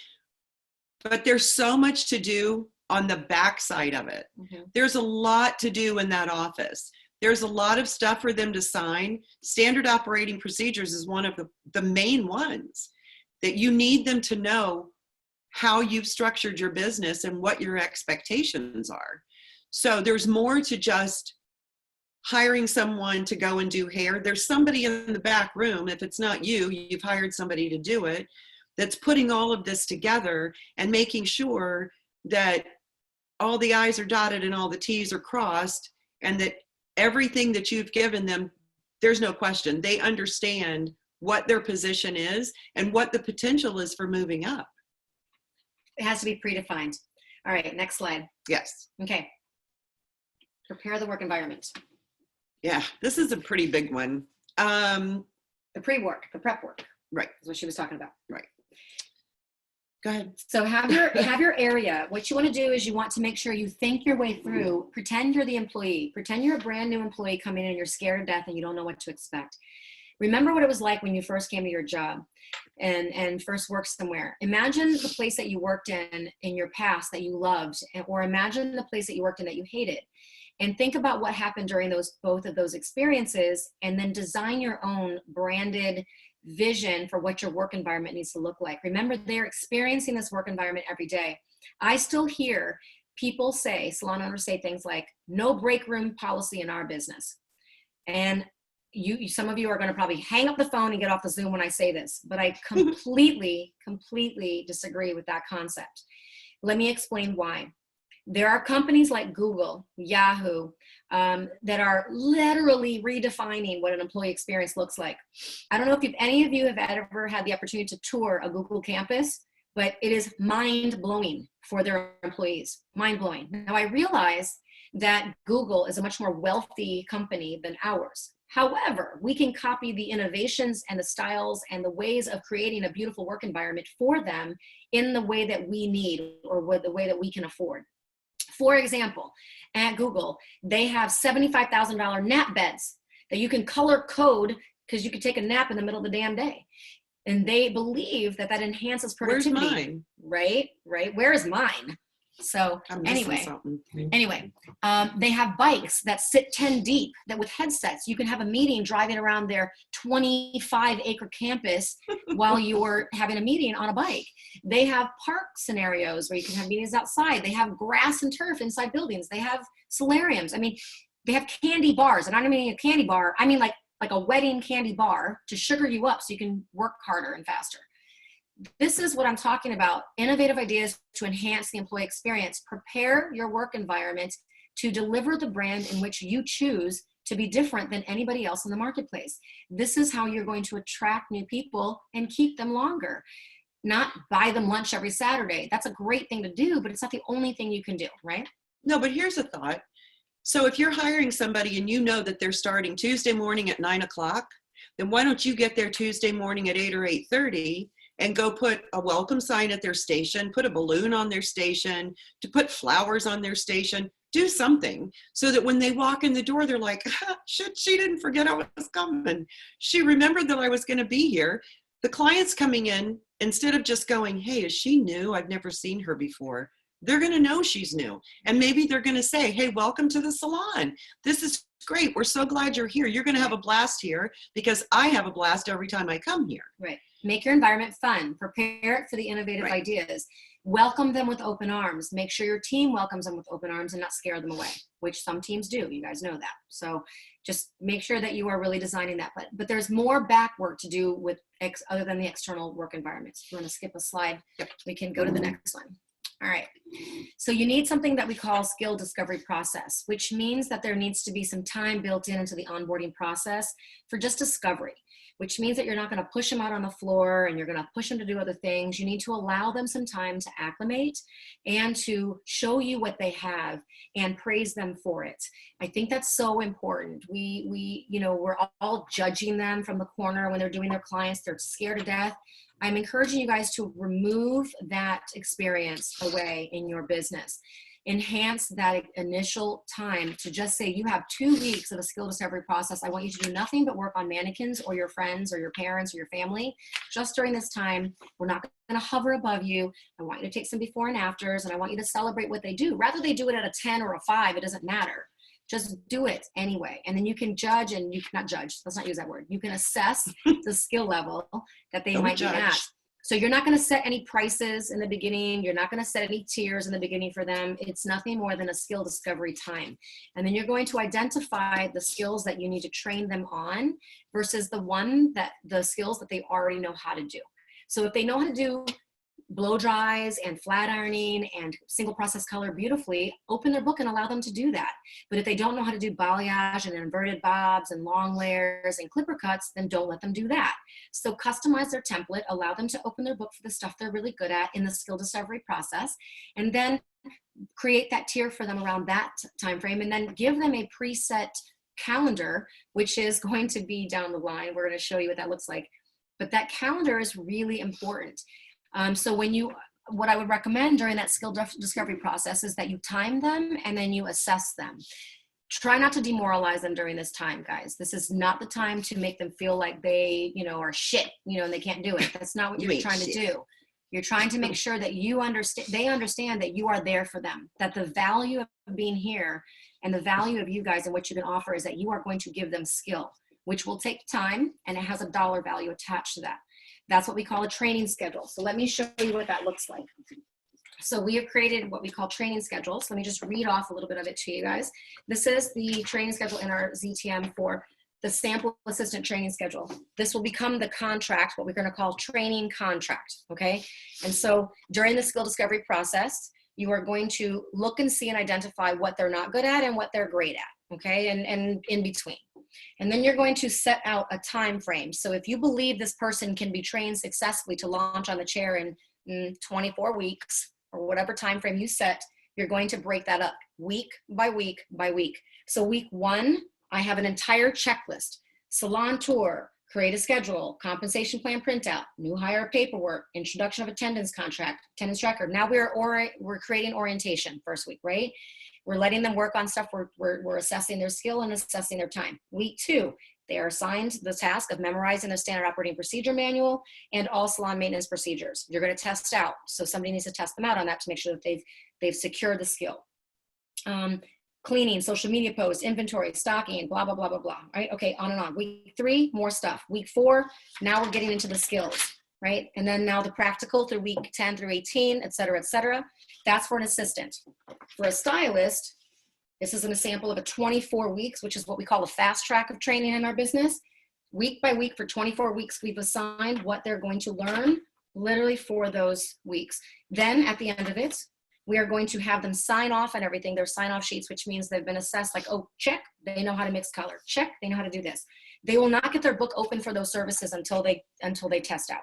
But there's so much to do on the backside of it. Mm-hmm. There's a lot to do in that office. There's a lot of stuff for them to sign. Standard operating procedures is one of the main ones that you need them to know how you've structured your business and what your expectations are. So there's more to just hiring someone to go and do hair. There's somebody in the back room. If it's not you, you've hired somebody to do it, that's putting all of this together and making sure that all the I's are dotted and all the T's are crossed, and that everything that you've given them, there's no question. They understand what their position is and what the potential is for moving up. It has to be predefined. All right, next slide. Yes. Okay. Prepare the work environment. Yeah, this is a pretty big one. The pre-work, the prep work. Right. Is what she was talking about. Right. Go ahead. So have your area. What you want to do is you want to make sure you think your way through. Pretend you're the employee. Pretend you're a brand new employee coming in and you're scared to death and you don't know what to expect. Remember what it was like when you first came to your job and first worked somewhere. Imagine the place that you worked in your past that you loved, or imagine the place that you worked in that you hated. And think about what happened during both of those experiences, and then design your own branded vision for what your work environment needs to look like. Remember, they're experiencing this work environment every day. I still hear people say, salon owners say things like, no break room policy in our business. And some of you are going to probably hang up the phone and get off the Zoom when I say this, but I completely disagree with that concept. Let me explain why. There are companies like Google, Yahoo, that are literally redefining what an employee experience looks like. I don't know if any of you have ever had the opportunity to tour a Google campus, but it is mind-blowing for their employees, mind-blowing. Now, I realize that Google is a much more wealthy company than ours. However, we can copy the innovations and the styles and the ways of creating a beautiful work environment for them in the way that we need, or the way that we can afford. For example, at Google, they have $75,000 nap beds that you can color code because you can take a nap in the middle of the damn day. And they believe that enhances productivity. Where's mine? Right. Where is mine? So anyway, they have bikes that sit 10 deep, that with headsets, you can have a meeting driving around their 25-acre campus while you're having a meeting on a bike. They have park scenarios where you can have meetings outside. They have grass and turf inside buildings. They have solariums. I mean, they have candy bars. And I don't mean a candy bar. I mean like a wedding candy bar to sugar you up so you can work harder and faster. This is what I'm talking about. Innovative ideas to enhance the employee experience. Prepare your work environment to deliver the brand in which you choose to be different than anybody else in the marketplace. This is how you're going to attract new people and keep them longer. Not buy them lunch every Saturday. That's a great thing to do, but it's not the only thing you can do, right? No, but here's a thought. So if you're hiring somebody and you know that they're starting Tuesday morning at 9 o'clock, then why don't you get there Tuesday morning at 8 or 8:30 and go put a welcome sign at their station, put a balloon on their station, to put flowers on their station. do something so that when they walk in the door, they're like, shit, she didn't forget I was coming. She remembered that I was going to be here. The client's coming in, instead of just going, hey, is she new? I've never seen her before. They're going to know she's new. And maybe they're going to say, hey, welcome to the salon. This is great. We're so glad you're here. You're going to have a blast here because I have a blast every time I come here. Right. Make your environment fun. Prepare it for the innovative ideas. Welcome them with open arms. Make sure your team welcomes them with open arms and not scare them away, which some teams do. You guys know that. So just make sure that you are really designing that. But there's more back work to do with other than the external work environments. If you want to skip a slide, we can go to the next one. All right. So you need something that we call skill discovery process, which means that there needs to be some time built into the onboarding process for just discovery, which means that you're not going to push them out on the floor and you're going to push them to do other things. You need to allow them some time to acclimate and to show you what they have and praise them for it. I think that's so important. We're all judging them from the corner when they're doing their clients. They're scared to death. I'm encouraging you guys to remove that experience away in your business. Enhance that initial time to just say, you have 2 weeks of a skill discovery process. I want you to do nothing but work on mannequins or your friends or your parents or your family. Just during this time, we're not going to hover above you. I want you to take some before and afters, and I want you to celebrate what they do. Rather they do it at a 10 or a 5, it doesn't matter. Just do it anyway. And then you can judge, and you cannot judge. Let's not use that word. You can assess the skill level that they might be at. So you're not going to set any prices in the beginning. You're not going to set any tiers in the beginning for them. It's nothing more than a skill discovery time. And then you're going to identify the skills that you need to train them on versus the skills that they already know how to do. So if they know how to do blow dries and flat ironing and single process color beautifully, open their book and allow them to do that. But if they don't know how to do balayage and inverted bobs and long layers and clipper cuts, then don't let them do that. So customize their template, allow them to open their book for the stuff they're really good at in the skill discovery process, and then create that tier for them around that time frame, and then give them a preset calendar, which is going to be down the line. We're going to show you what that looks like. But that calendar is really important. So what I would recommend during that skill discovery process is that you time them and then you assess them. Try not to demoralize them during this time, guys. This is not the time to make them feel like they, are shit, and they can't do it. That's not what you're trying to do. You're trying to make sure that they understand that you are there for them, that the value of being here and the value of you guys and what you can offer is that you are going to give them skill, which will take time, and it has a dollar value attached to that. That's what we call a training schedule. So let me show you what that looks like. So we have created what we call training schedules. Let me just read off a little bit of it to you guys. This is the training schedule in our ZTM for the sample assistant training schedule. This will become the contract, what we're going to call training contract, okay? And so during the skill discovery process, you are going to look and see and identify what they're not good at and what they're great at, okay? And in between. And then you're going to set out a time frame. So if you believe this person can be trained successfully to launch on the chair in 24 weeks or whatever time frame you set, you're going to break that up week by week by week. So week 1, I have an entire checklist: salon tour, create a schedule, compensation plan printout, new hire paperwork, introduction of attendance contract, attendance record. Now we're creating orientation first week, right? We're letting them work on stuff. We're assessing their skill and assessing their time. Week 2, they are assigned the task of memorizing the standard operating procedure manual and all salon maintenance procedures. You're going to test out. So somebody needs to test them out on that to make sure that they've secured the skill. Cleaning, social media posts, inventory, stocking, blah, blah, blah, blah, blah, right? Okay, on and on. Week 3, more stuff. Week 4, now we're getting into the skills, right? And then now the practical through week 10 through 18, et cetera, et cetera. That's for an assistant. For a stylist, this is an example of a 24 weeks, which is what we call a fast track of training in our business. Week by week for 24 weeks, we've assigned what they're going to learn literally for those weeks. Then at the end of it, we are going to have them sign off on everything, their sign-off sheets, which means they've been assessed like, oh, check, they know how to mix color. Check, they know how to do this. They will not get their book open for those services until they test out.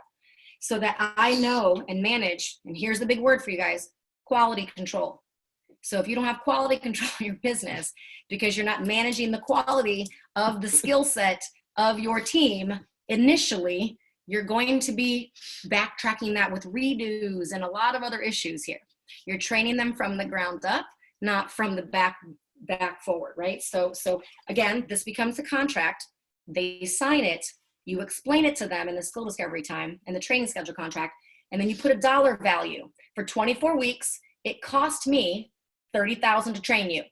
So that I know and manage, and here's the big word for you guys, quality control. So if you don't have quality control in your business because you're not managing the quality of the skill set of your team initially, you're going to be backtracking that with redos and a lot of other issues here. You're training them from the ground up. not from the back forward, right? So again, this becomes a contract. They sign it. You explain it to them in the skill discovery time and the training schedule contract, and then you put a dollar value. For 24 weeks, it cost me $30,000 to train you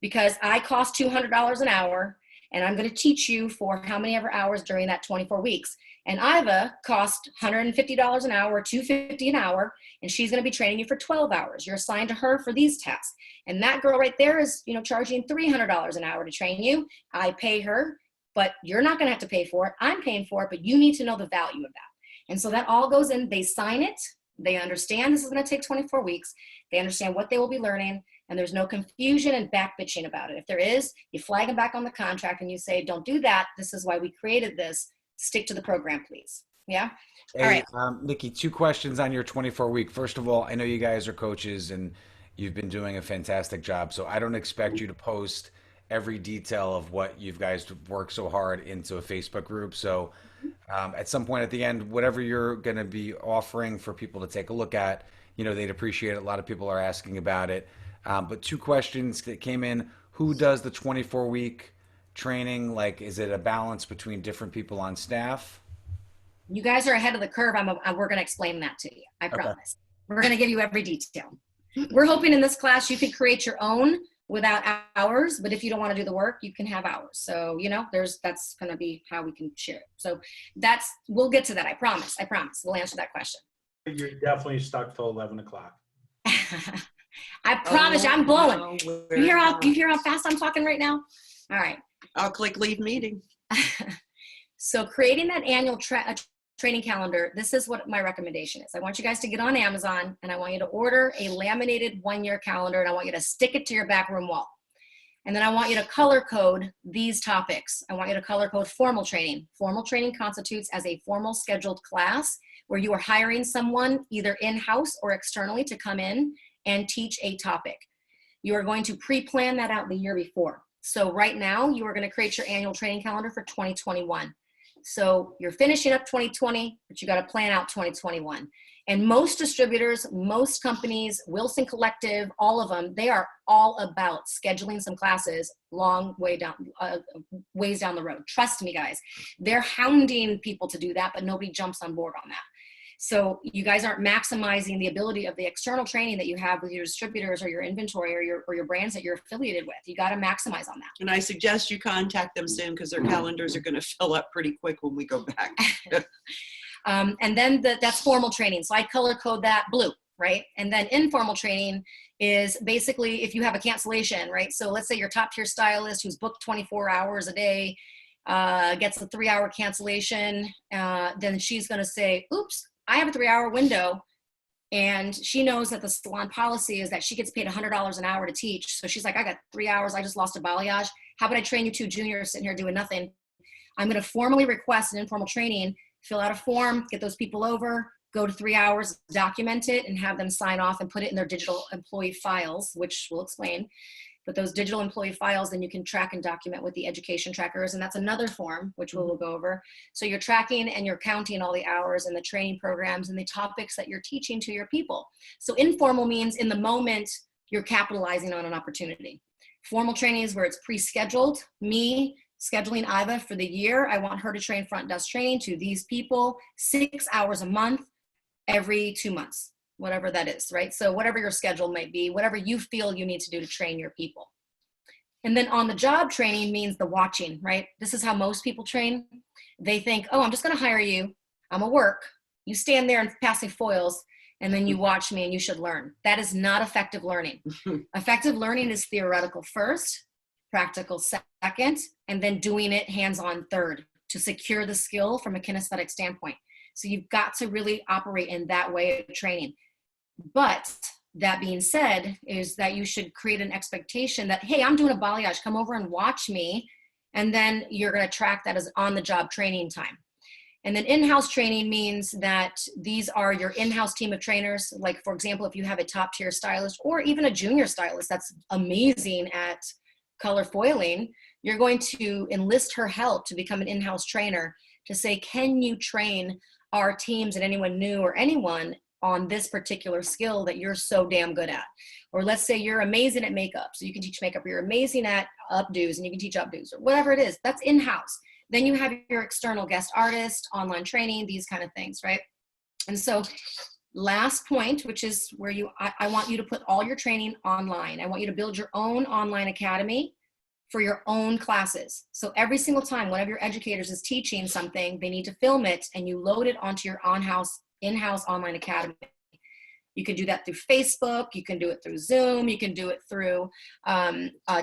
because I cost $200 an hour, and I'm going to teach you for how many ever hours during that 24 weeks. And Iva cost $150 an hour, $250 an hour, and she's going to be training you for 12 hours. You're assigned to her for these tasks. And that girl right there is, charging $300 an hour to train you. I pay her, but you're not going to have to pay for it. I'm paying for it, but you need to know the value of that. And so that all goes in. They sign it. They understand this is going to take 24 weeks. They understand what they will be learning, and there's no confusion and back bitching about it. If there is, you flag them back on the contract and you say, don't do that. This is why we created this. Stick to the program, please. Yeah. Hey, All right. Nikki, 2 questions on your 24-week. First of all, I know you guys are coaches and you've been doing a fantastic job. So I don't expect you to post every detail of what you guys worked so hard into a Facebook group. So at some point at the end, whatever you're going to be offering for people to take a look at, they'd appreciate it. A lot of people are asking about it. But 2 questions that came in. Who does the 24-week training? Like, is it a balance between different people on staff? You guys are ahead of the curve. We're going to explain that to you. I promise. We're going to give you every detail. We're hoping in this class you can create your own without hours, but if you don't want to do the work, you can have hours. So, that's going to be how we can share it. So we'll get to that. I promise. We'll answer that question. You're definitely stuck till 11 o'clock. I promise you, I'm blowing. No, You hear how fast I'm talking right now? All right. I'll click leave meeting. So creating that annual training calendar, this is what my recommendation is. I want you guys to get on Amazon, and I want you to order a laminated 1-year calendar, and I want you to stick it to your back room wall. And then I want you to color code these topics. I want you to color code formal training. Formal training constitutes as a formal scheduled class where you are hiring someone either in-house or externally to come in and teach a topic. You are going to pre-plan that out the year before. So right now, you are going to create your annual training calendar for 2021. So you're finishing up 2020, but you got to plan out 2021. And most distributors, most companies, Wilson Collective, all of them, they are all about scheduling some classes ways down the road. Trust me, guys. They're hounding people to do that, but nobody jumps on board on that. So you guys aren't maximizing the ability of the external training that you have with your distributors or your inventory or your brands that you're affiliated with. You got to maximize on that. And I suggest you contact them soon because their calendars are going to fill up pretty quick when we go back. And then that's formal training. So I color code that blue, right? And then informal training is basically if you have a cancellation, right? So let's say your top tier stylist who's booked 24 hours a day gets a 3-hour cancellation. Then she's going to say, oops, I have a 3-hour window, and she knows that the salon policy is that she gets paid $100 an hour to teach. So she's like, I got 3 hours. I just lost a balayage. How about I train you 2 juniors sitting here doing nothing? I'm going to formally request an informal training, fill out a form, get those people over, go to 3 hours, document it, and have them sign off and put it in their digital employee files, which we'll explain. But those digital employee files, then you can track and document with the education trackers. And that's another form, which we'll go over. So you're tracking and you're counting all the hours and the training programs and the topics that you're teaching to your people. So informal means in the moment, you're capitalizing on an opportunity. Formal training is where it's pre-scheduled. Me scheduling Iva for the year. I want her to train front desk training to these people, 6 hours a month, every 2 months. Whatever that is, right? So whatever your schedule might be, whatever you feel you need to do to train your people. And then on the job training means the watching, right? This is how most people train. They think, oh, I'm just going to hire you. I'm a work. You stand there and passing foils, and then you watch me and you should learn. That is not effective learning. Effective learning is theoretical first, practical second, and then doing it hands-on third to secure the skill from a kinesthetic standpoint. So you've got to really operate in that way of training. But that being said, is that you should create an expectation that, hey, I'm doing a balayage, come over and watch me. And then you're going to track that as on-the-job training time. And then in-house training means that these are your in-house team of trainers. Like, for example, if you have a top-tier stylist or even a junior stylist that's amazing at color foiling, you're going to enlist her help to become an in-house trainer to say, can you train our teams and anyone new or anyone on this particular skill that you're so damn good at. Or let's say you're amazing at makeup, so you can teach makeup, or you're amazing at updos and you can teach updos, or whatever it is, that's in-house. Then you have your external guest artist, online training, these kind of things, right? And so last point, which is where I want you to put all your training online. I want you to build your own online academy for your own classes. So every single time one of your educators is teaching something, they need to film it and you load it onto your in-house online academy. You can do that through Facebook. You can do it through Zoom. You can do it through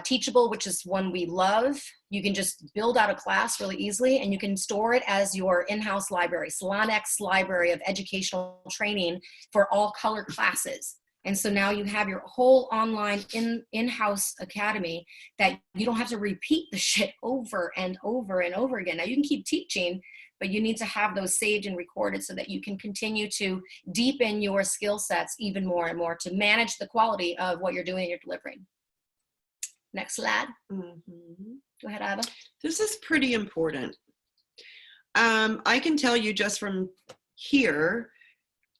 Teachable, which is one we love. You can just build out a class really easily, and you can store it as your in-house library, SalonX library of educational training for all color classes. And so now you have your whole online in-house academy that you don't have to repeat the shit over and over and over again. Now you can keep teaching, but you need to have those saved and recorded so that you can continue to deepen your skill sets even more and more to manage the quality of what you're doing and you're delivering. Next slide. Mm-hmm. Go ahead, Ava. This is pretty important. I can tell you just from here,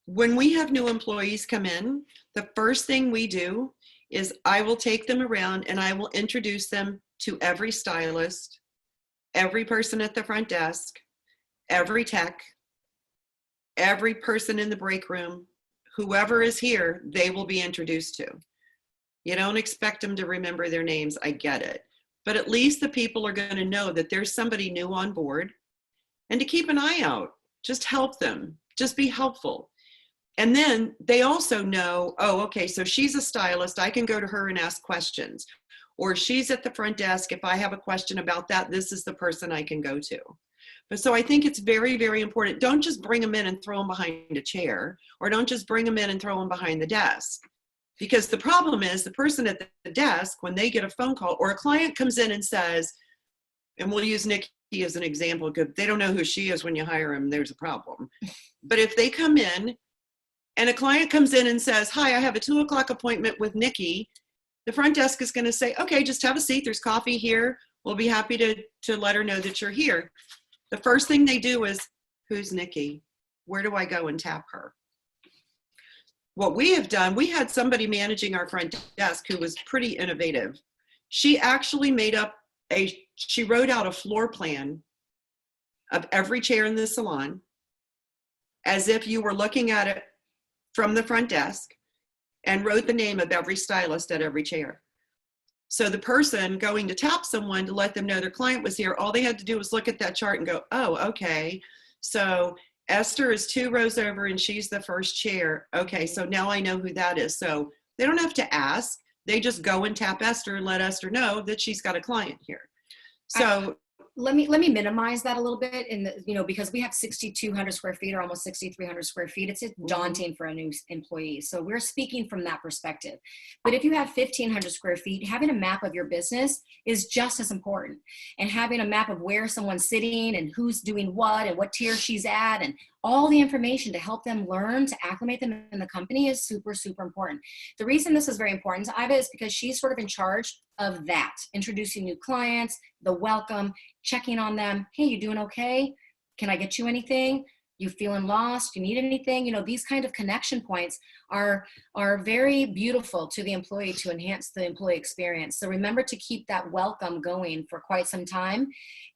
when we have new employees come in, the first thing we do is I will take them around and I will introduce them to every stylist, every person at the front desk, every tech, every person in the break room, whoever is here, they will be introduced to. You don't expect them to remember their names, I get it. But at least the people are going to know that there's somebody new on board, and to keep an eye out, just help them, just be helpful. And then they also know, oh, okay, so she's a stylist, I can go to her and ask questions. Or she's at the front desk, if I have a question about that, this is the person I can go to. But so I think it's very, very important. Don't just bring them in and throw them behind a chair, or don't just bring them in and throw them behind the desk. Because the problem is the person at the desk, when they get a phone call or a client comes in and says, and we'll use Nikki as an example, because they don't know who she is when you hire them, there's a problem. But if they come in and a client comes in and says, hi, I have a 2 o'clock appointment with Nikki, the front desk is going to say, okay, just have a seat. There's coffee here. We'll be happy to let her know that you're here. The first thing they do is, who's Nikki? Where do I go and tap her? What we have done, we had somebody managing our front desk who was pretty innovative. She actually she wrote out a floor plan of every chair in the salon as if you were looking at it from the front desk, and wrote the name of every stylist at every chair. So the person going to tap someone to let them know their client was here, all they had to do was look at that chart and go, oh, okay. So Esther is 2 rows over and she's the first chair. Okay, so now I know who that is. So they don't have to ask. They just go and tap Esther and let Esther know that she's got a client here. So let me minimize that a little bit, because we have 6,200 square feet or almost 6,300 square feet. It's daunting for a new employee. So we're speaking from that perspective. But if you have 1,500 square feet, having a map of your business is just as important. And having a map of where someone's sitting and who's doing what and what tier she's at and all the information to help them learn, to acclimate them in the company is super, super important. The reason this is very important to Iva is because she's sort of in charge of that, introducing new clients, the welcome, checking on them. Hey, you doing okay? Can I get you anything? You feeling lost? You need anything? These kind of connection points are very beautiful to the employee to enhance the employee experience. So remember to keep that welcome going for quite some time,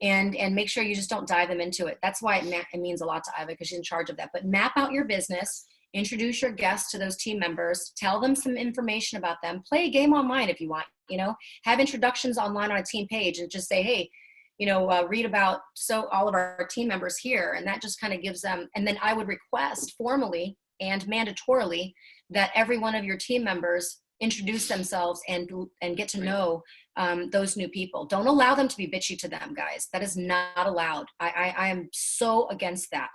and make sure you just don't dive them into it. That's why it means a lot to Iva, because she's in charge of that. But map out your business, introduce your guests to those team members, tell them some information about them, play a game online if you want, have introductions online on a team page and just say, hey, read about all of our team members here. And that just kind of gives them, and then I would request formally and mandatorily that every one of your team members introduce themselves and get to know those new people. Don't allow them to be bitchy to them, guys. That is not allowed. I am so against that.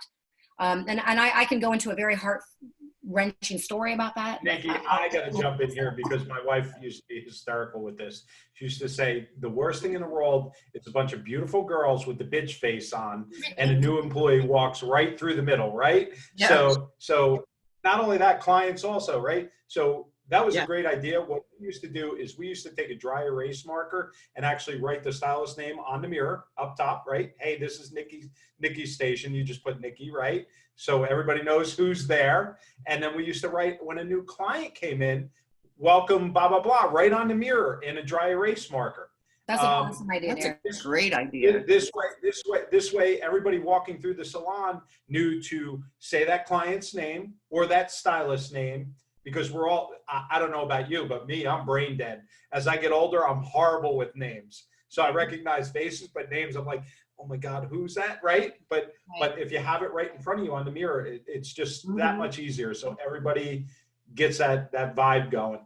And I can go into a very heart-wrenching story about that. Nikki, I got to jump in here because my wife used to be hysterical with this. She used to say, the worst thing in the world is a bunch of beautiful girls with the bitch face on, and a new employee walks right through the middle, right? Yeah. So not only that, clients also, right? So That was a Yeah. great idea. What we used to do is we used to take a dry erase marker and actually write the stylist name on the mirror up top, right? Hey, this is Nikki's station. You just put Nikki, right? So everybody knows who's there. And then we used to write when a new client came in, welcome, blah, blah, blah, right on the mirror in a dry erase marker. That's an awesome idea, That's Derek. a great idea. This way, everybody walking through the salon knew to say that client's name or that stylist's name, because we're all, I don't know about you, but me, I'm brain dead. As I get older, I'm horrible with names. So I recognize faces, but names, I'm like, oh my God, who's that, right? But if you have it right in front of you on the mirror, it's just that much easier. So everybody gets that vibe going.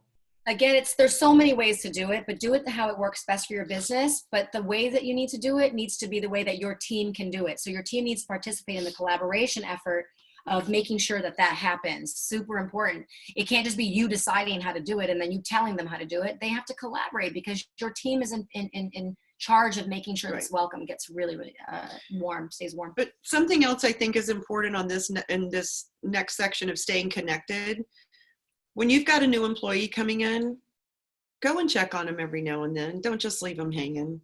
Again, there's so many ways to do it, but do it how it works best for your business. But the way that you need to do it needs to be the way that your team can do it. So your team needs to participate in the collaboration effort of making sure that happens. Super important. It can't just be you deciding how to do it and then you telling them how to do it. They have to collaborate because your team is in charge of making sure this welcome gets really, really warm, stays warm. But something else I think is important on this in this next section of staying connected. When you've got a new employee coming in, go and check on them every now and then. Don't just leave them hanging.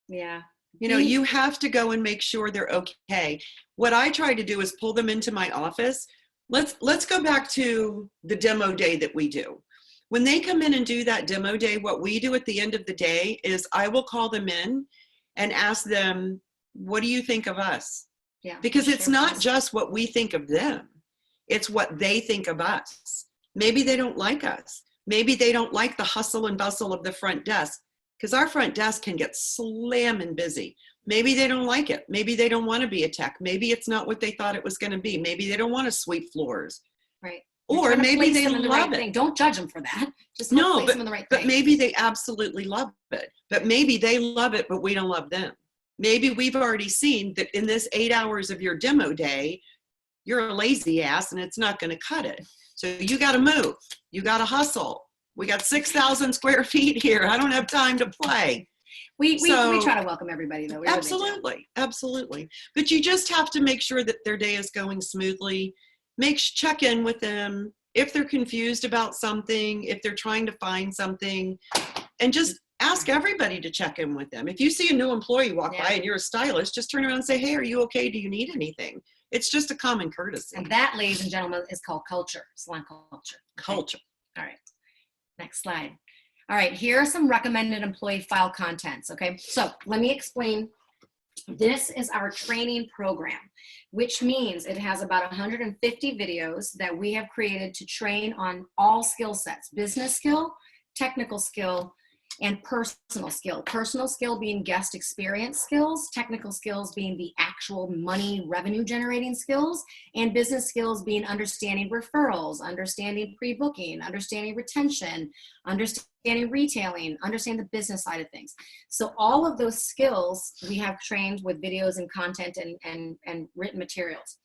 Yeah. You know, you have to go and make sure they're okay. What I try to do is pull them into my office. Let's go back to the demo day that we do. When they come in and do that demo day, what we do at the end of the day is I will call them in and ask them, what do you think of us? Yeah. Because it's not just what we think of them. It's what they think of us. Maybe they don't like us. Maybe they don't like the hustle and bustle of the front desk, because our front desk can get slamming busy. Maybe they don't like it. Maybe they don't want to be a tech. Maybe it's not what they thought it was going to be. Maybe they don't want to sweep floors. Right. Or maybe they love it. Don't judge them for that. Just place them in the right thing. But maybe they absolutely love it. But maybe they love it, but we don't love them. Maybe we've already seen that in this 8 hours of your demo day, you're a lazy ass and it's not going to cut it. So you got to move. You got to hustle. We got 6,000 square feet here. I don't have time to play. We try to welcome everybody though. Absolutely. Absolutely. But you just have to make sure that their day is going smoothly. Check in with them if they're confused about something, if they're trying to find something, and just ask everybody to check in with them. If you see a new employee walk by and you're a stylist, just turn around and say, hey, are you okay? Do you need anything? It's just a common courtesy. And that, ladies and gentlemen, is called culture, salon culture. Okay? Culture. All right. Next slide. All right. Here are some recommended employee file contents. Okay. So let me explain. This is our training program, which means it has about 150 videos that we have created to train on all skill sets: business skill, technical skill, and personal skill. Personal skill being guest experience skills, technical skills being the actual money revenue generating skills, and business skills being understanding referrals, understanding pre-booking, understanding retention, understanding retailing, understanding the business side of things. So all of those skills we have trained with videos and content and written materials.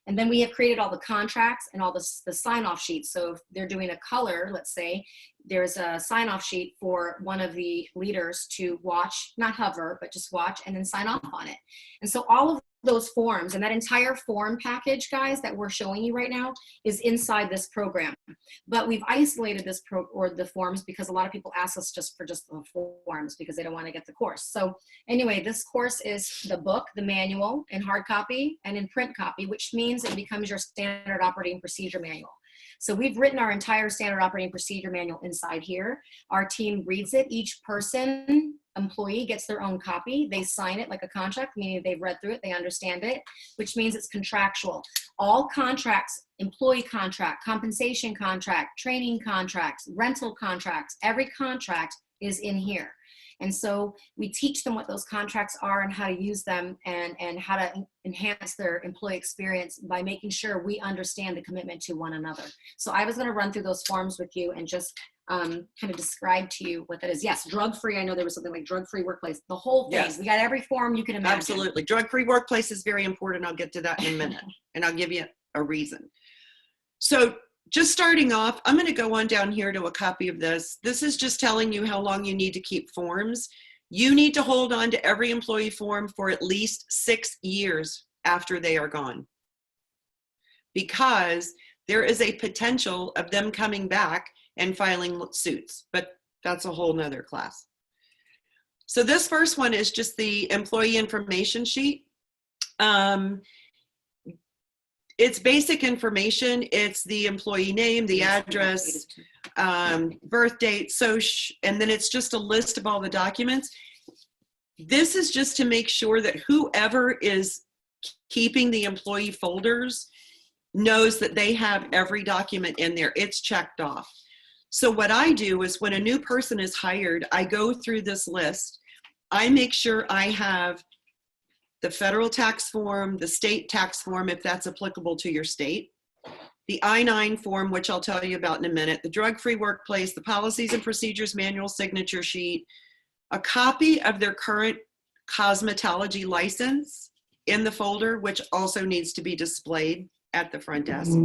And then we have created all the contracts and all the sign-off sheets. So if they're doing a color, let's say, there's a sign-off sheet for one of the leaders to watch, not hover, but just watch and then sign off on it. And so all of those forms and that entire form package, guys, that we're showing you right now is inside this program. But we've isolated this the forms because a lot of people ask us just for the forms because they don't want to get the course. So anyway, this course is the book, the manual in hard copy and in print copy, which means it becomes your standard operating procedure manual. So we've written our entire standard operating procedure manual inside here. Our team reads it. Each employee gets their own copy. They sign it like a contract, meaning they've read through it, they understand it, which means it's contractual. All contracts, employee contract, compensation contract, training contracts, rental contracts, every contract is in here. And so we teach them what those contracts are and how to use them and how to enhance their employee experience by making sure we understand the commitment to one another. So I was going to run through those forms with you and just kind of describe to you what that is. Yes, drug-free. I know there was something like drug-free workplace. The whole thing. Yes. We got every form you can imagine. Absolutely. Drug-free workplace is very important. I'll get to that in a minute. And I'll give you a reason. So just starting off, I'm going to go on down here to a copy of this. This is just telling you how long you need to keep forms. You need to hold on to every employee form for at least 6 years after they are gone, because there is a potential of them coming back and filing suits, but that's a whole nother class. So this first one is just the employee information sheet. It's basic information. It's the employee name, the address, birth date, and then it's just a list of all the documents. This is just to make sure that whoever is keeping the employee folders knows that they have every document in there. It's checked off. So what I do is when a new person is hired, I go through this list. I make sure I have the federal tax form, the state tax form, if that's applicable to your state, the I-9 form, which I'll tell you about in a minute, the drug-free workplace, the policies and procedures manual signature sheet, a copy of their current cosmetology license in the folder, which also needs to be displayed at the front desk.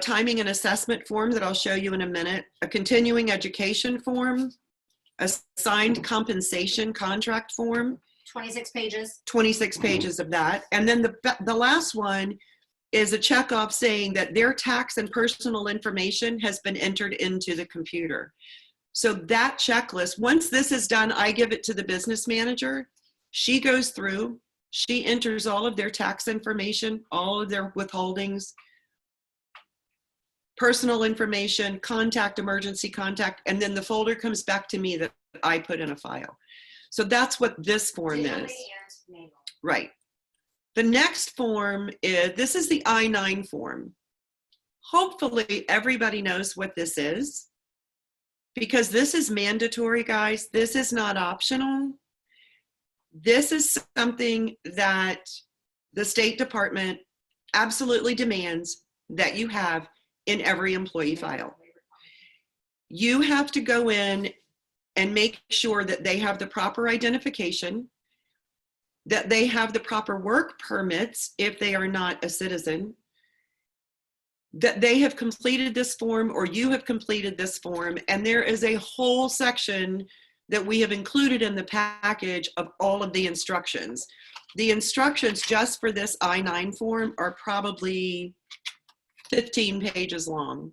Timing and assessment form that I'll show you in a minute, a continuing education form, a signed compensation contract form. 26 pages. 26 pages of that. And then the last one is a checkoff saying that their tax and personal information has been entered into the computer. So that checklist, once this is done, I give it to the business manager. She goes through, she enters all of their tax information, all of their withholdings, personal information, contact, emergency contact, and then the folder comes back to me that I put in a file. So that's what this form is. Right. The next form is, this is the I-9 form. Hopefully everybody knows what this is, because this is mandatory, guys. This is not optional. This is something that the State Department absolutely demands that you have in every employee file. You have to go in and make sure that they have the proper identification, that they have the proper work permits if they are not a citizen, that they have completed this form or you have completed this form, and there is a whole section that we have included in the package of all of the instructions. The instructions just for this I-9 form are probably 15 pages long.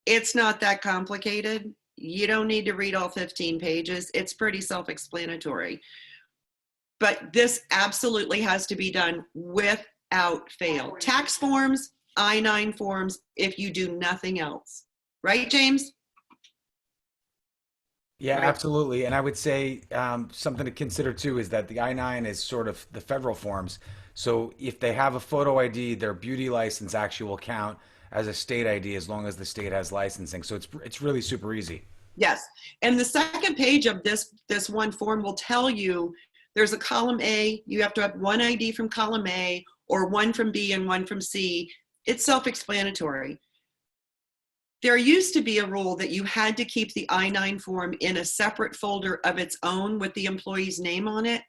It's not that complicated. You don't need to read all 15 pages. It's pretty self-explanatory. But this absolutely has to be done without fail. Tax forms, I-9 forms, if you do nothing else. Right, James? Yeah, absolutely. And I would say something to consider too is that the I-9 is sort of the federal forms. So if they have a photo ID, their beauty license actually will count as a state ID as long as the state has licensing. So it's really super easy. Yes. And the second page of this one form will tell you there's a column A, you have to have one ID from column A or one from B and one from C. It's self-explanatory. There used to be a rule that you had to keep the I-9 form in a separate folder of its own with the employee's name on it.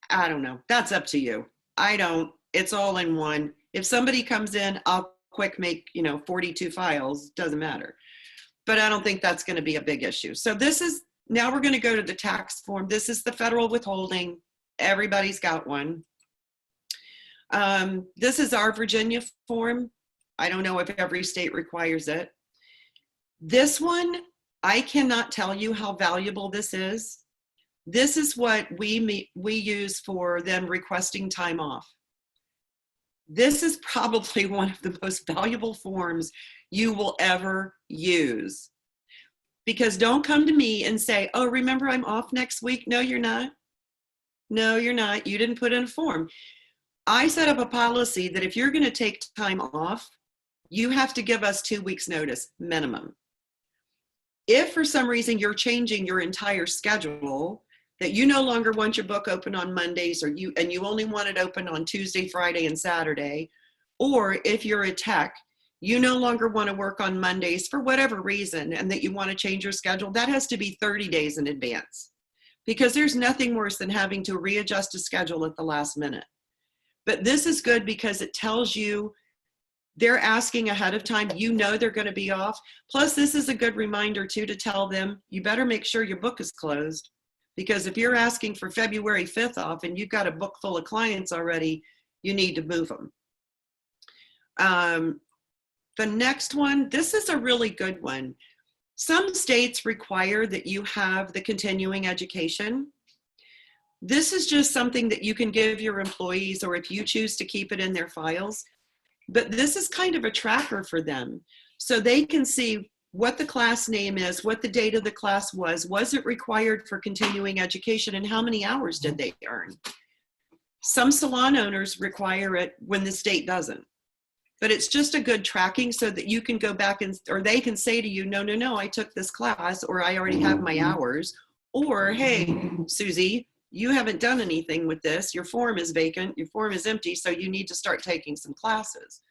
I don't know. That's up to you. I don't. It's all in one. If somebody comes in, I'll quick make 42 files. Doesn't matter. But I don't think that's going to be a big issue. So this is, now we're going to go to the tax form. This is the federal withholding. Everybody's got one. This is our Virginia form. I don't know if every state requires it. This one, I cannot tell you how valuable this is. This is what we use for them requesting time off. This is probably one of the most valuable forms you will ever use. Because don't come to me and say, oh, remember I'm off next week. No, you're not. No, you're not. You didn't put in a form. I set up a policy that if you're going to take time off, you have to give us 2 weeks notice minimum. If for some reason you're changing your entire schedule, that you no longer want your book open on Mondays and you only want it open on Tuesday, Friday, and Saturday, or if you're a tech, you no longer want to work on Mondays for whatever reason and that you want to change your schedule, that has to be 30 days in advance, because there's nothing worse than having to readjust a schedule at the last minute. But this is good because it tells you they're asking ahead of time, they're going to be off. Plus, this is a good reminder too to tell them, you better make sure your book is closed. Because if you're asking for February 5th off and you've got a book full of clients already, you need to move them. The next one, this is a really good one. Some states require that you have the continuing education. This is just something that you can give your employees, or if you choose to keep it in their files. But this is kind of a tracker for them. So they can see what the class name is, what the date of the class was it required for continuing education, and how many hours did they earn? Some salon owners require it when the state doesn't. But it's just a good tracking so that you can go back and, or they can say to you, no, I took this class, or I already have my hours, or hey, Susie, you haven't done anything with this. Your form is vacant, your form is empty, so you need to start taking some classes.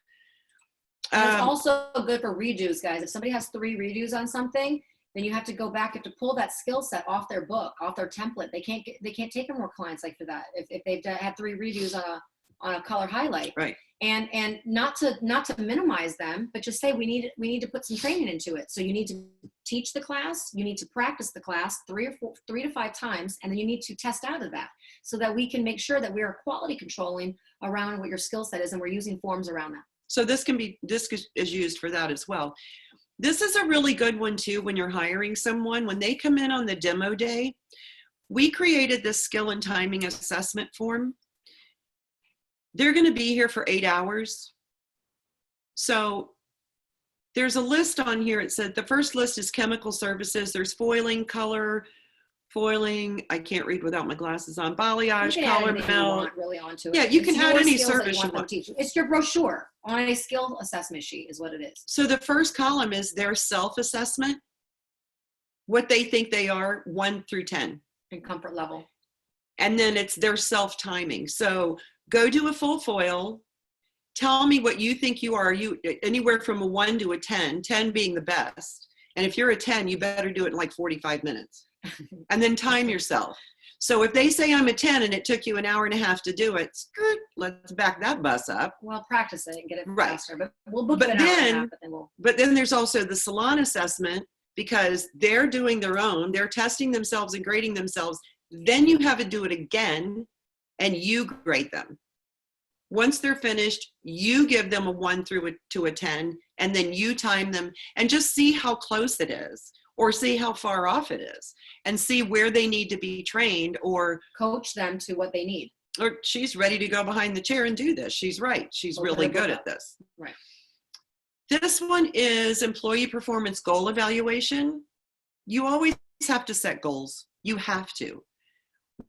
And it's also good for redos, guys. If somebody has 3 redos on something, then you have to go back, you have to pull that skill set off their book, off their template. They can't take in more clients like for that if they've had 3 redos on a color highlight. Right. And not to minimize them, but just say we need to put some training into it. So you need to teach the class, you need to practice the class 3 to 5 times, and then you need to test out of that so that we can make sure that we are quality controlling around what your skill set is, and we're using forms around that. So this is used for that as well. This is a really good one too when you're hiring someone. When they come in on the demo day, we created this skill and timing assessment form. They're going to be here for 8 hours. So there's a list on here. It said the first list is chemical services. There's foiling, color, foiling. I can't read without my glasses on. Balayage, color melt. Really onto it. Yeah, you can add any skills service you want. It's your brochure on a skill assessment sheet is what it is. So the first column is their self-assessment, what they think they are, 1 through 10. And comfort level. And then it's their self-timing. So go do a full foil. Tell me what you think you are. You anywhere from a 1 to a 10, 10 being the best. And if you're a 10, you better do it in like 45 minutes. And then time yourself. So if they say I'm a 10 and it took you an hour and a half to do it, skirt, let's back that bus up. Well, practice it and get it Right. faster. But we'll book it an hour and a half, but then we'll. But then there's also the salon assessment, because they're doing their own, they're testing themselves and grading themselves. Then you have to do it again and you grade them. Once they're finished, you give them a 1 through to a 10, and then you time them and just see how close it is, or see how far off it is, and see where they need to be trained, or coach them to what they need. Or she's ready to go behind the chair and do this. She's right. She's really good at this. Right. This one is employee performance goal evaluation. You always have to set goals. You have to.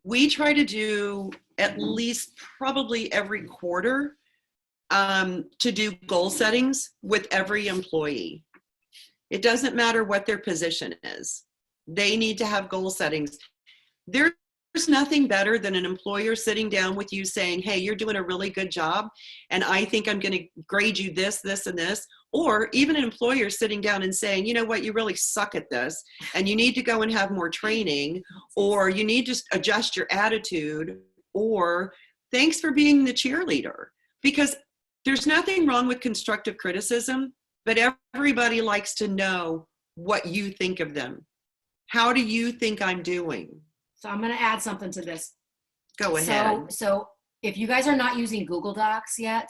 We try to do at least probably every quarter to do goal settings with every employee. It doesn't matter what their position is. They need to have goal settings. There's nothing better than an employer sitting down with you saying, hey, you're doing a really good job, and I think I'm going to grade you this, this, and this. Or even an employer sitting down and saying, you know what, you really suck at this, and you need to go and have more training, or you need to adjust your attitude, or thanks for being the cheerleader. Because there's nothing wrong with constructive criticism, but everybody likes to know what you think of them. How do you think I'm doing? So I'm going to add something to this. Go ahead. So if you guys are not using Google Docs yet,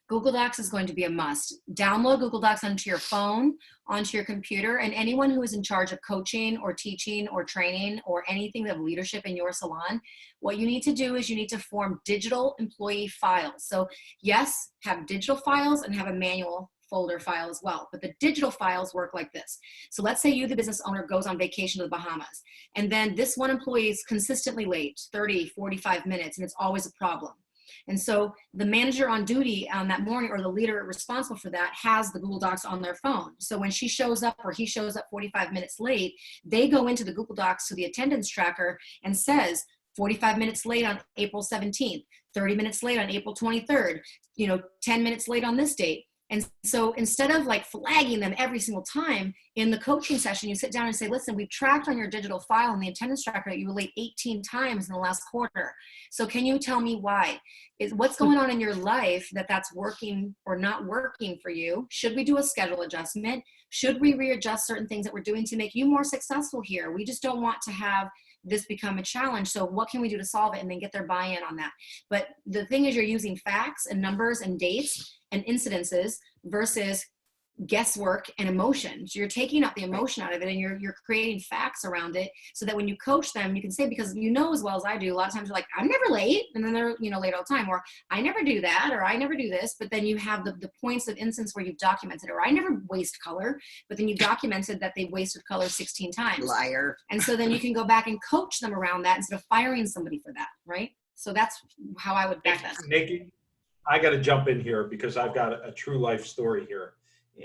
Google Docs is going to be a must. Download Google Docs onto your phone, onto your computer, and anyone who is in charge of coaching or teaching or training or anything of leadership in your salon, what you need to do is you need to form digital employee files. So yes, have digital files and have a manual folder file as well. But the digital files work like this. So let's say you, the business owner, goes on vacation to the Bahamas, and then this one employee is consistently late, 30, 45 minutes, and it's always a problem. And so the manager on duty on that morning, or the leader responsible for that, has the Google Docs on their phone. So when she shows up, or he shows up 45 minutes late, they go into the Google Docs to the attendance tracker and says 45 minutes late on April 17th, 30 minutes late on April 23rd, 10 minutes late on this date. And so instead of like flagging them every single time in the coaching session, you sit down and say, listen, we've tracked on your digital file in the attendance tracker that you were late 18 times in the last quarter. So can you tell me why? What's going on in your life that's working or not working for you? Should we do a schedule adjustment? Should we readjust certain things that we're doing to make you more successful here? We just don't want to have this become a challenge. So what can we do to solve it, and then get their buy-in on that? But the thing is, you're using facts and numbers and dates and incidences versus guesswork and emotion. So you're taking out the emotion out of it, and you're creating facts around it, so that when you coach them, you can say, because you know as well as I do, a lot of times they're like, I'm never late, and then they're late all the time, or I never do that, or I never do this. But then you have the points of instance where you've documented, or I never waste color, but then you documented that they wasted color 16 times. Liar. And so then you can go back and coach them around that instead of firing somebody for that, right? So that's how I would back that. Nikki, I got to jump in here because I've got a true life story here.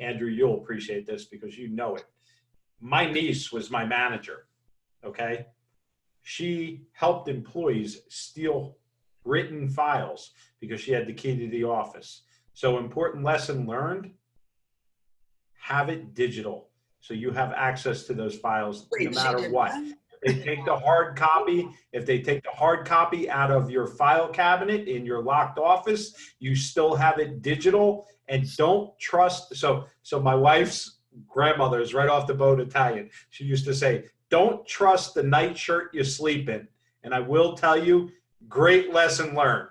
Andrew, you'll appreciate this because you know it. My niece was my manager, okay? She helped employees steal written files because she had the key to the office. So important lesson learned, have it digital so you have access to those files no matter what. If they take the hard copy out of your file cabinet in your locked office, you still have it digital. And don't trust. So my wife's grandmother is right off the boat Italian. She used to say, don't trust the nightshirt you sleep in. And I will tell you, great lesson learned.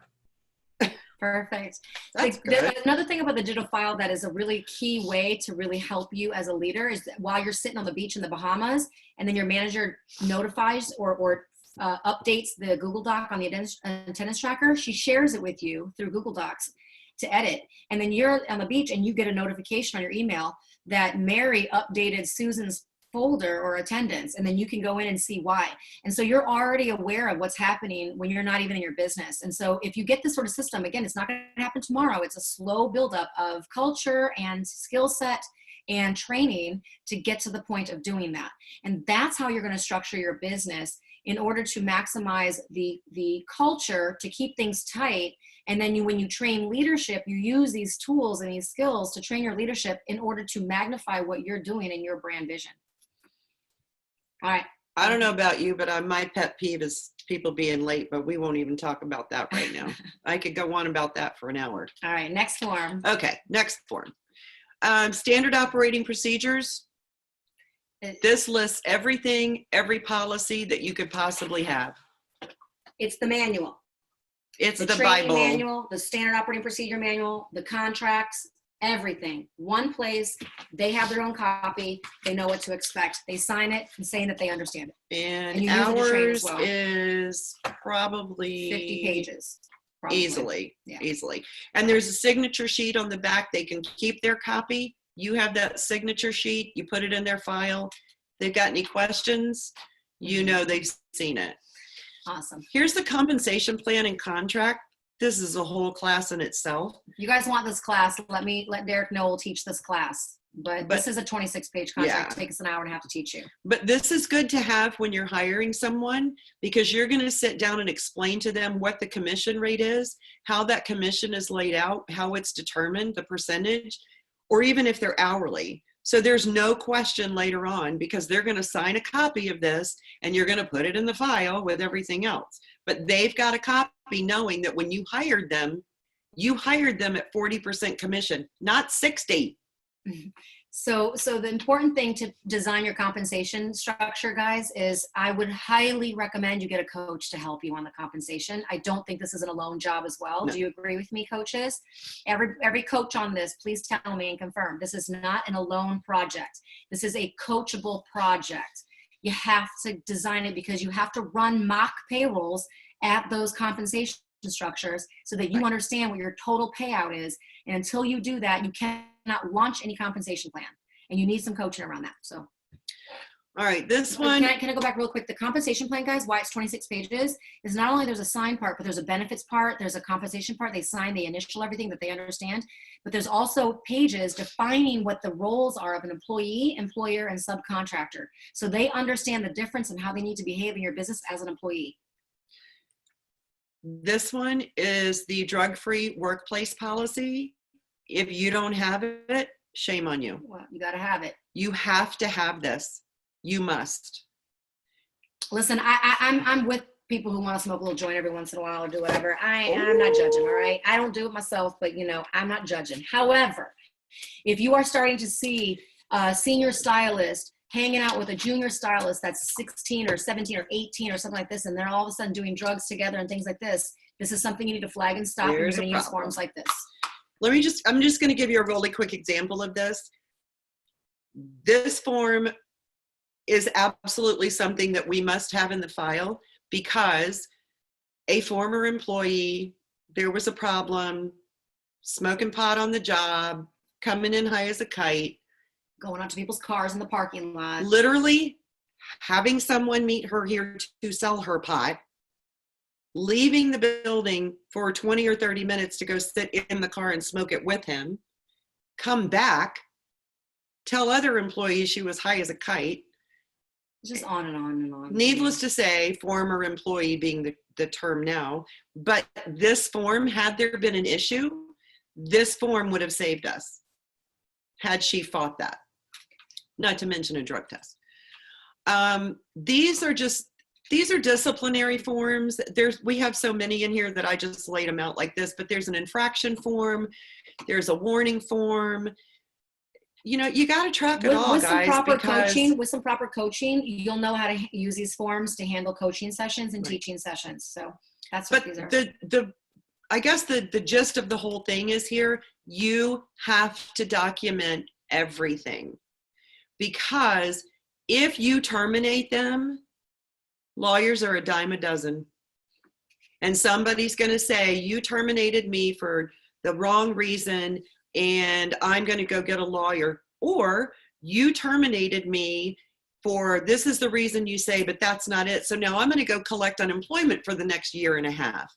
Perfect. That's good. Another thing about the digital file that is a really key way to really help you as a leader is that while you're sitting on the beach in the Bahamas, and then your manager notifies or updates the Google Doc on the attendance tracker, she shares it with you through Google Docs to edit. And then you're on the beach and you get a notification on your email that Mary updated Susan's folder or attendance, and then you can go in and see why. And so you're already aware of what's happening when you're not even in your business. And so if you get this sort of system, again, it's not going to happen tomorrow. It's a slow buildup of culture and skill set and training to get to the point of doing that. And that's how you're going to structure your business in order to maximize the culture, to keep things tight. And then when you train leadership, you use these tools and these skills to train your leadership in order to magnify what you're doing in your brand vision. All right. I don't know about you, but my pet peeve is people being late, but we won't even talk about that right now. I could go on about that for an hour. All right, next form. Okay, next form. Standard operating procedures. This lists everything, every policy that you could possibly have. It's the manual. It's the training Bible. Manual, the standard operating procedure manual, the contracts, everything. One place, they have their own copy, they know what to expect. They sign it and saying that they understand it. And you use it to train as ours well. is probably 50 pages. Probably. Easily, Yeah. easily. And there's a signature sheet on the back. They can keep their copy. You have that signature sheet. You put it in their file. They've got any questions, you know they've seen it. Awesome. Here's the compensation plan and contract. This is a whole class in itself. If you guys want this class, let Derek know we'll teach this class. But this is a 26-page contract. Yeah. It takes us an hour and a half to teach you. But this is good to have when you're hiring someone, because you're going to sit down and explain to them what the commission rate is, how that commission is laid out, how it's determined, the percentage, or even if they're hourly. So there's no question later on, because they're going to sign a copy of this and you're going to put it in the file with everything else. But they've got a copy knowing that when you hired them at 40% commission, not 60. So the important thing to design your compensation structure, guys, is I would highly recommend you get a coach to help you on the compensation. I don't think this is an alone job as well. No. Do you agree with me, coaches? Every coach on this, please tell me and confirm. This is not an alone project. This is a coachable project. You have to design it because you have to run mock payrolls at those compensation structures so that you understand what your total payout is. And until you do that, you cannot launch any compensation plan, and you need some coaching around that. So, all right, this one. Can I go back real quick? The compensation plan, guys, why it's 26 pages is not only there's a sign part, but there's a benefits part, there's a compensation part. They sign, they initial everything that they understand, but there's also pages defining what the roles are of an employee, employer, and subcontractor. So they understand the difference and how they need to behave in your business as an employee. This one is the drug-free workplace policy. If you don't have it, shame on you. Well, you got to have it. You have to have this. You must. Listen, I'm with people who want to smoke a little joint every once in a while or do whatever. I'm not judging, all right? I don't do it myself, but I'm not judging. However, if you are starting to see a senior stylist hanging out with a junior stylist that's 16 or 17 or 18 or something like this, and they're all of a sudden doing drugs together and things like this is something you need to flag and stop. Here's and you're going to use problem. forms like this. I'm just going to give you a really quick example of this. This form is absolutely something that we must have in the file, because a former employee, there was a problem, smoking pot on the job, coming in high as a kite, Going out to people's cars in the parking lot. literally having someone meet her here to sell her pot, leaving the building for 20 or 30 minutes to go sit in the car and smoke it with him, come back, tell other employees she was high as a kite. Just on and on and on. Needless to say, former employee being the term now, but this form, had there been an issue, this form would have saved us had she fought that. Not to mention a drug test. These are disciplinary forms. We have so many in here that I just laid them out like this, but there's an infraction form, there's a warning form. You know, you got to track it all, with guys. With some proper coaching, you'll know how to use these forms to handle coaching sessions and teaching sessions. So that's what these are. I guess the gist of the whole thing is here, you have to document everything, because if you terminate them, lawyers are a dime a dozen. And somebody's going to say, you terminated me for the wrong reason, and I'm going to go get a lawyer. Or you terminated me for, this is the reason you say, but that's not it. So now I'm going to go collect unemployment for the next year and a half.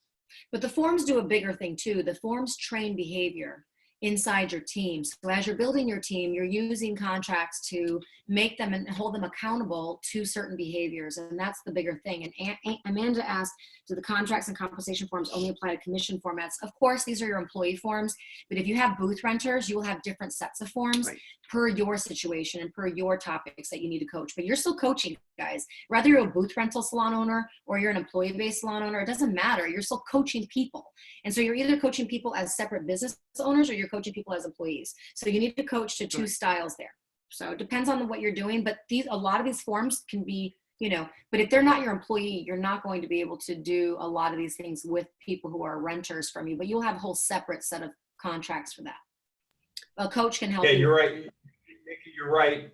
But the forms do a bigger thing too. The forms train behavior inside your team. So as you're building your team, you're using contracts to make them and hold them accountable to certain behaviors. And that's the bigger thing. And Amanda asked, do the contracts and compensation forms only apply to commission formats? Of course, these are your employee forms, but if you have booth renters, you will have different sets of forms per your situation and per your topics that you need to coach. But you're still coaching, guys. Whether you're a booth rental salon owner or you're an employee-based salon owner, it doesn't matter. You're still coaching people. And so you're either coaching people as separate business owners or you're coaching people as employees. So you need to coach to two styles there. So it depends on what you're doing, but a lot of these forms can be, but if they're not your employee, you're not going to be able to do a lot of these things with people who are renters from you, but you'll have a whole separate set of contracts for that. A coach can help you. Yeah, you're right. Nikki, you're right.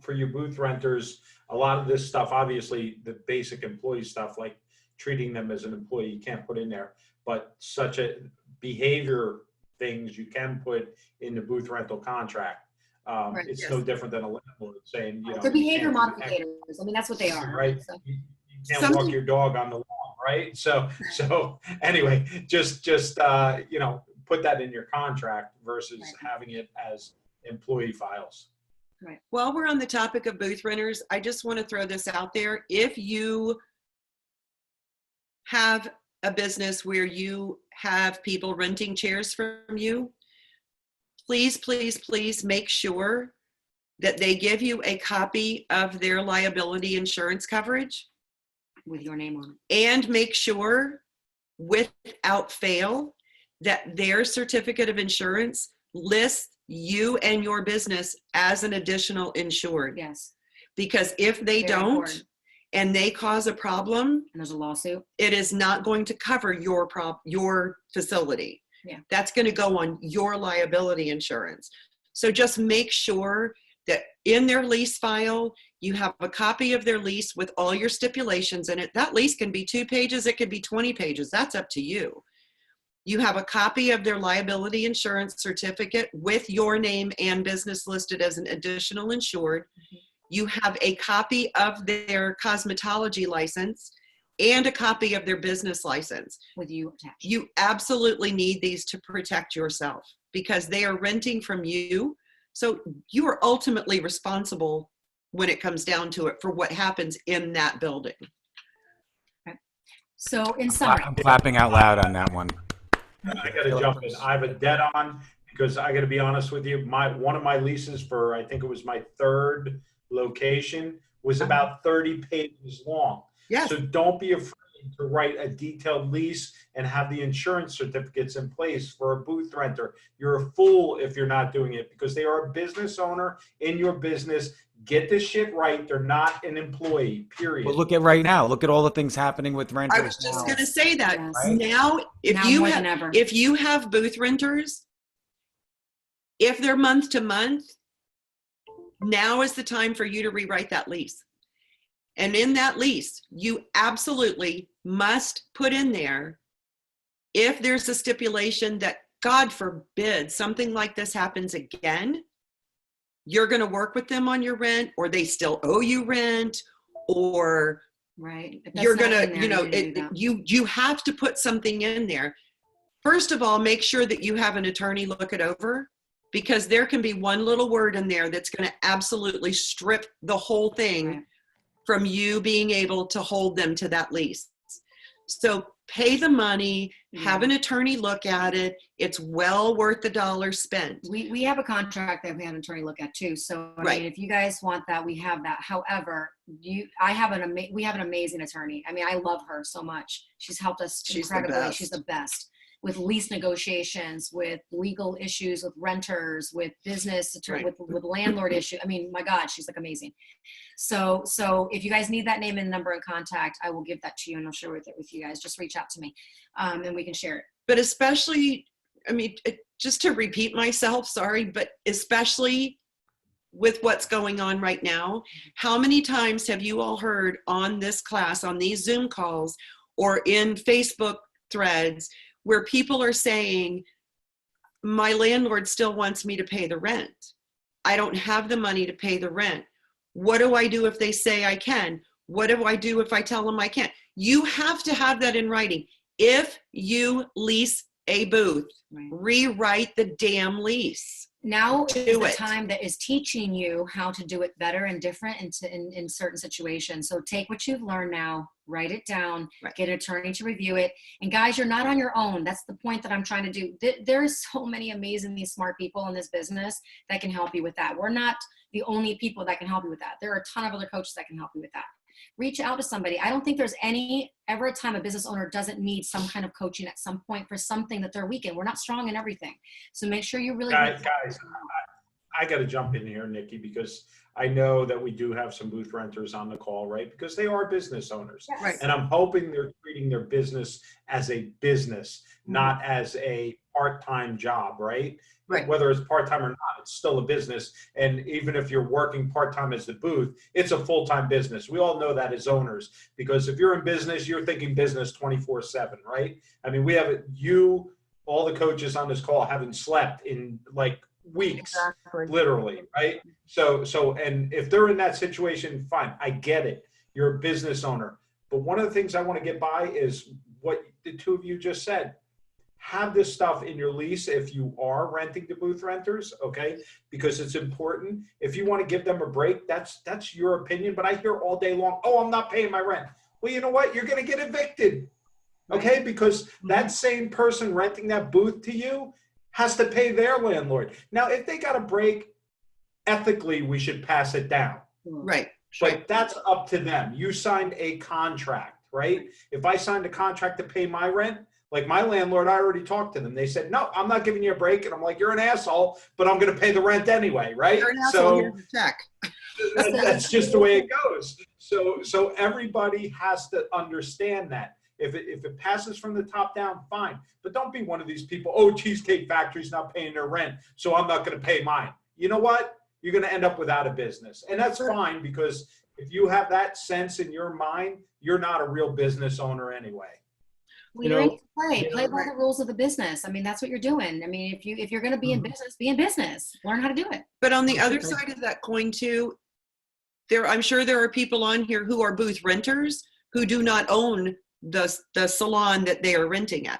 For your booth renters, a lot of this stuff, obviously the basic employee stuff, like treating them as an employee, you can't put in there, but such a behavior things you can put in the booth rental contract. It's no different than a landlord saying, they're behavior modifiers. I mean, that's what they are. Right. So. You can't walk your dog on the lawn, right? So anyway, just put that in your contract versus having it as employee files. Right. While we're on the topic of booth renters, I just want to throw this out there. If you have a business where you have people renting chairs from you, please, please, please make sure that they give you a copy of their liability insurance coverage. With your name on it. And make sure, without fail, that their certificate of insurance lists you and your business as an additional insured. Yes. Because if they don't, important. And they cause a problem, and there's a lawsuit, it is not going to cover your facility. Yeah. That's going to go on your liability insurance. So just make sure that in their lease file, you have a copy of their lease with all your stipulations in it. That lease can be 2 pages. It could be 20 pages. That's up to you. You have a copy of their liability insurance certificate with your name and business listed as an additional insured. Mm-hmm. You have a copy of their cosmetology license and a copy of their business license. With you attached. You absolutely need these to protect yourself because they are renting from you. So you are ultimately responsible when it comes down to it for what happens in that building. Okay. So in summary. I'm clapping out loud on that one. I got to jump in. I have a dead on because I got to be honest with you. One of my leases for, I think it was my third location, was about 30 pages long. Yes. So don't be afraid to write a detailed lease and have the insurance certificates in place for a booth renter. You're a fool if you're not doing it because they are a business owner in your business. Get this shit right. They're not an employee, period. Well, look at right now. Look at all the things happening with renters. I was just going to say that. Yes. Right? Now, if you have booth renters, if they're month to month, now is the time for you to rewrite that lease. And in that lease, you absolutely must put in there, if there's a stipulation that, God forbid, something like this happens again, you're going to work with them on your rent, or they still owe you rent, or Right. you're going to, you have to put something in there. First of all, make sure that you have an attorney look it over, because there can be one little word in there that's going to absolutely strip the whole thing Right. from you being able to hold them to that lease. So pay the money, have an attorney look at it. It's well worth the dollar spent. We have a contract that we had an attorney look at too. So I Right. mean, if you guys want that, we have that. However, we have an amazing attorney. I mean, I love her so much. She's helped us She's the incredibly. best. She's the best with lease negotiations, with legal issues, with renters, with business, Right. with landlord issue. I mean, my God, she's like amazing. So if you guys need that name and number and contact, I will give that to you and I'll share it with you guys. Just reach out to me and we can share it. But especially, I mean, just to repeat myself, sorry, but especially with what's going on right now, how many times have you all heard on this class, on these Zoom calls, or in Facebook threads, where people are saying, my landlord still wants me to pay the rent. I don't have the money to pay the rent. What do I do if they say I can? What do I do if I tell them I can't? You have to have that in writing. If you lease a booth, Right. rewrite the damn lease. Now is Do the it. time that is teaching you how to do it better and different in certain situations. So take what you've learned now, write it down, Right. get an attorney to review it. And guys, you're not on your own. That's the point that I'm trying to do. There's so many amazingly smart people in this business that can help you with that. We're not the only people that can help you with that. There are a ton of other coaches that can help you with that. Reach out to somebody. I don't think there's ever a time a business owner doesn't need some kind of coaching at some point for something that they're weak in. We're not strong in everything. So make sure you really Guys, I got to jump in here, Nikki, because I know that we do have some booth renters on the call, right? Because they are business owners. Yes. Right. And I'm hoping they're treating their business as a business, not as a part-time job, right? Right. Whether it's part-time or not, it's still a business. And even if you're working part-time as the booth, it's a full-time business. We all know that as owners, because if you're in business, you're thinking business 24/7, right? I mean, we have all the coaches on this call haven't slept in like weeks, Exactly. literally, right? So, and if they're in that situation, fine, I get it. You're a business owner. But one of the things I want to get by is what the two of you just said. Have this stuff in your lease if you are renting to booth renters, okay? Because it's important. If you want to give them a break, that's your opinion. But I hear all day long, oh, I'm not paying my rent. Well, you know what? You're going to get evicted, okay? Because that same person renting that booth to you has to pay their landlord. Now, if they got a break, ethically, we should pass it down. Right. But that's up to them. You signed a contract, right? If I signed a contract to pay my rent, like my landlord, I already talked to them. They said, no, I'm not giving you a break. And I'm like, you're an asshole, but I'm going to pay the rent anyway, right? You're an asshole, here's the check. That's just the way it goes. So everybody has to understand that. If it passes from the top down, fine. But don't be one of these people, oh, Cheesecake Factory's not paying their rent, so I'm not going to pay mine. You know what? You're going to end up without a business. And that's fine, because if you have that sense in your mind, you're not a real business owner anyway. Well, you're in to play by the rules of the business. I mean, that's what you're doing. I mean, if you're going to be in business, be in business. Learn how to do it. But on the other side of that coin too, I'm sure there are people on here who are booth renters who do not own the salon that they are renting at.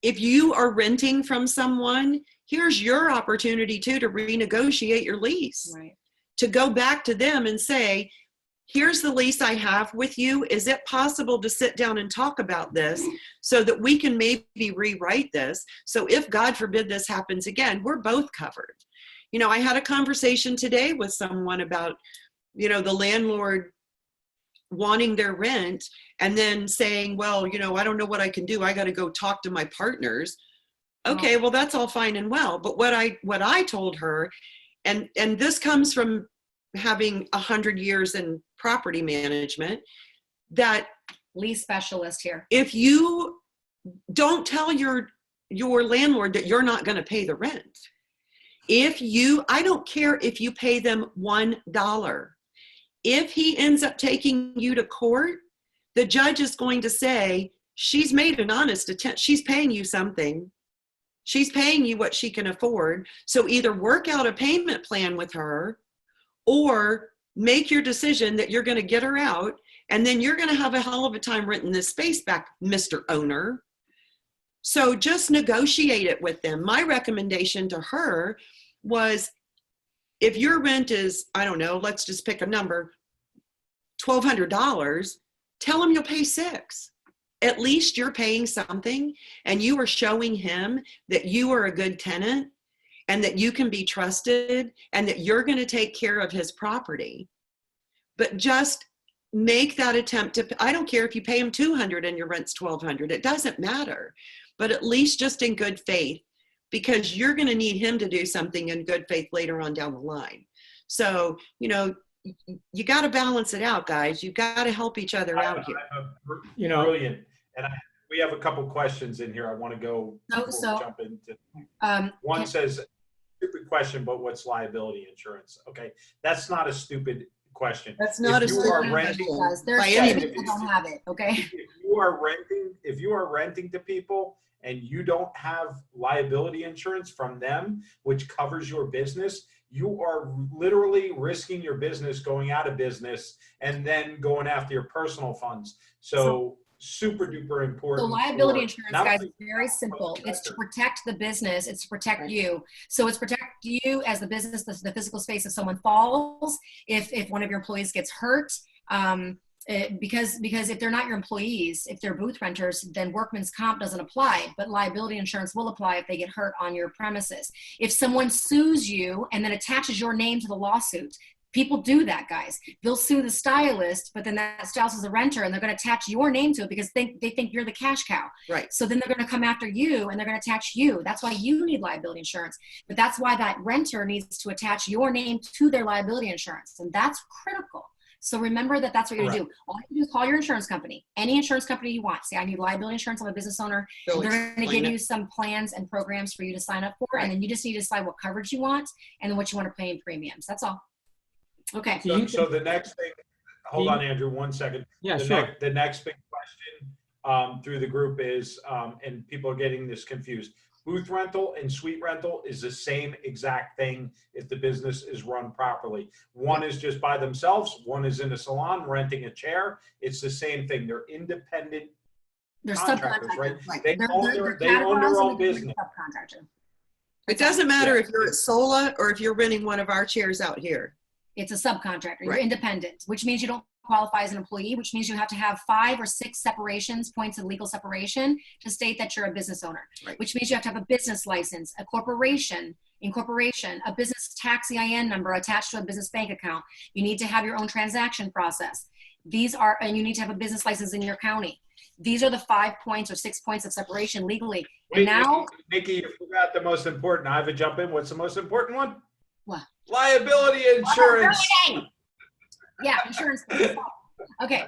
If you are renting from someone, here's your opportunity too to renegotiate your lease. Right. To go back to them and say, here's the lease I have with you. Is it possible to sit down and talk about this so that we can maybe rewrite this? So if God forbid this happens again, we're both covered. You know, I had a conversation today with someone about, you know, the landlord wanting their rent and then saying, well, you know, I don't know what I can do. I got to go talk to my partners. Okay, well, that's all fine and well. But what I told her, and this comes from having 100 years in property management, that Lease specialist here. if you don't tell your landlord that you're not going to pay the rent, I don't care if you pay them $1. If he ends up taking you to court, the judge is going to say, she's made an honest attempt. She's paying you something. She's paying you what she can afford. So either work out a payment plan with her or make your decision that you're going to get her out. And then you're going to have a hell of a time renting this space back, Mr. Owner. So just negotiate it with them. My recommendation to her was, if your rent is, I don't know, let's just pick a number, $1,200, tell him you'll pay $6. At least you're paying something, and you are showing him that you are a good tenant and that you can be trusted and that you're going to take care of his property. But just make that attempt to, I don't care if you pay him $200 and your rent's $1,200, it doesn't matter. But at least just in good faith, because you're going to need him to do something in good faith later on down the line. So, you got to balance it out, guys. You got to help each other out here. Brilliant. And we have a couple questions in here. I want to go jump into. One says, stupid question, but what's liability insurance? Okay, that's not a stupid question. That's not if a you stupid are renting, question. There's some people don't have it. Okay. If you are renting to people and you don't have liability insurance from them, which covers your business, you are literally risking your business going out of business and then going after your personal funds. So super duper important. So liability insurance, guys, is very simple. It's to protect the business. It's to protect you. So it's protect you as the business, the physical space. If someone falls, if one of your employees gets hurt, because if they're not your employees, if they're booth renters, then workman's comp doesn't apply, but liability insurance will apply if they get hurt on your premises. If someone sues you and then attaches your name to the lawsuit, people do that, guys. They'll sue the stylist, but then that stylist is a renter and they're going to attach your name to it because they think you're the cash cow. Right. So then they're going to come after you and they're going to attach you. That's why you need liability insurance. But that's why that renter needs to attach your name to their liability insurance. And that's critical. So remember that that's what you're going to do. All you do is call your insurance company, any insurance company you want. Say, I need liability insurance. I'm a business owner. And they're going to give you some plans and programs for you to sign up for. Right. And then you just need to decide what coverage you want and then what you want to pay in premiums. That's all. Okay. So the next thing, hold on, Andrew, 1 second. Yeah, sure. The next big question through the group is, and people are getting this confused, booth rental and suite rental is the same exact thing if the business is run properly. One is just by themselves. One is in a salon renting a chair. It's the same thing. They're independent contractors, right? They own their own business. It doesn't matter if you're at Sola or if you're renting one of our chairs out here. It's a subcontractor. You're independent, which means you don't qualify as an employee, which means you have to have 5 or 6 separations, points of legal separation to state that you're a business owner, which means you have to have a business license, a corporation, incorporation, a business tax EIN number attached to a business bank account. You need to have your own transaction process. And you need to have a business license in your county. These are the 5 points or 6 points of separation legally. Wait, now, Nikki, you forgot the most important. I have to jump in. What's the most important one? What? Liability insurance. Yeah, insurance. Okay,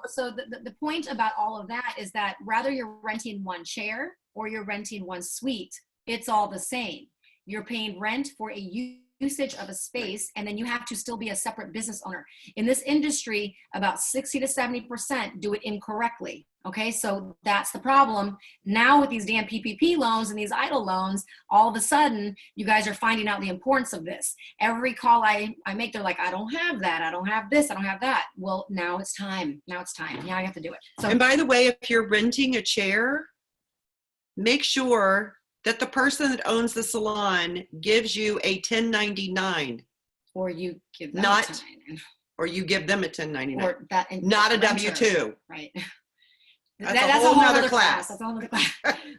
so the point about all of that is that whether you're renting one chair or you're renting one suite, it's all the same. You're paying rent for a usage of a space, and then you have to still be a separate business owner. In this industry, about 60 to 70% do it incorrectly. Okay, so that's the problem. Now with these damn PPP loans and these EIDL loans, all of a sudden, you guys are finding out the importance of this. Every call I make, they're like, I don't have that. I don't have this. I don't have that. Well, now it's time. Now it's time. Now you have to do it. So, and by the way, if you're renting a chair, make sure that the person that owns the salon gives you a 1099. Or you give them a 1099. Or you give them a 1099. Or that, not a W-2. Right. That's a whole other class. That's a whole other class.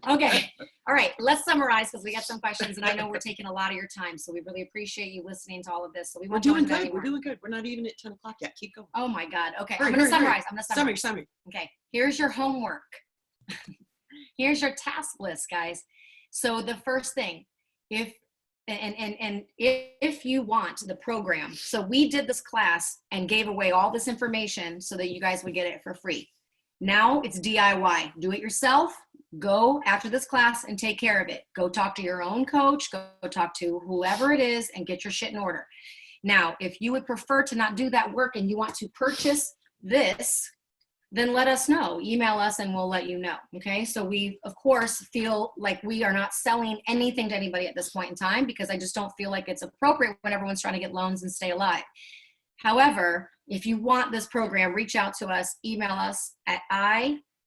Okay. All right. Let's summarize because we got some questions and I know we're taking a lot of your time. So we really appreciate you listening to all of this. So we're doing good. We're doing good. We're not even at 10 o'clock yet. Keep going. Oh my God. Okay. I'm going to summarize. Summary. Okay. Here's your homework. Here's your task list, guys. So the first thing, if you want the program, so we did this class and gave away all this information so that you guys would get it for free. Now it's DIY. Do it yourself. Go after this class and take care of it. Go talk to your own coach, go talk to whoever it is and get your shit in order. Now, if you would prefer to not do that work and you want to purchase this, then let us know. Email us and we'll let you know, okay? So we, of course, feel like we are not selling anything to anybody at this point in time because I just don't feel like it's appropriate when everyone's trying to get loans and stay alive. However, if you want this program, reach out to us, email us at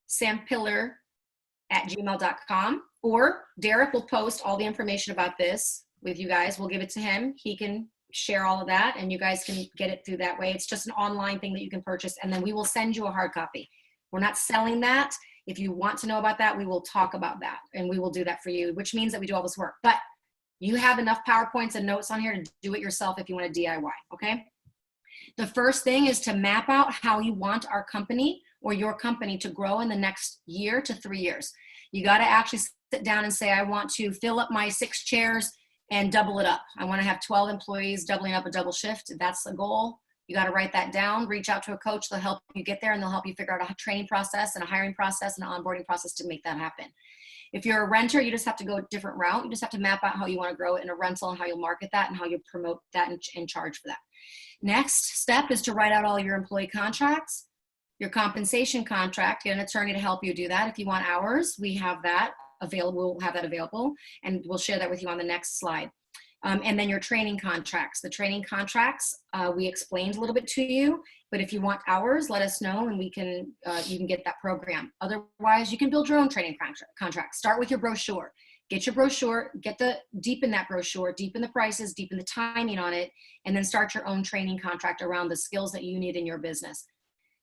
sampiller@gmail.com, or Derek will post all the information about this with you guys. We'll give it to him. He can share all of that and you guys can get it through that way. It's just an online thing that you can purchase and then we will send you a hard copy. We're not selling that. If you want to know about that, we will talk about that and we will do that for you, which means that we do all this work. But you have enough PowerPoints and notes on here to do it yourself if you want to DIY, okay? The first thing is to map out how you want our company or your company to grow in the next year to 3 years. You got to actually sit down and say, I want to fill up my 6 chairs and double it up. I want to have 12 employees doubling up a double shift. That's the goal. You got to write that down, reach out to a coach. They'll help you get there and they'll help you figure out a training process and a hiring process and an onboarding process to make that happen. If you're a renter, you just have to go a different route. You just have to map out how you want to grow it in a rental and how you'll market that and how you promote that and charge for that. Next step is to write out all your employee contracts, your compensation contract, get an attorney to help you do that. If you want hours, we have that available. We'll have that available and we'll share that with you on the next slide. And then your training contracts. The training contracts, we explained a little bit to you, but if you want hours, let us know and we can, you can get that program. Otherwise, you can build your own training contract. Start with your brochure. Get your brochure, deepen that brochure, deepen the prices, deepen the timing on it, and then start your own training contract around the skills that you need in your business.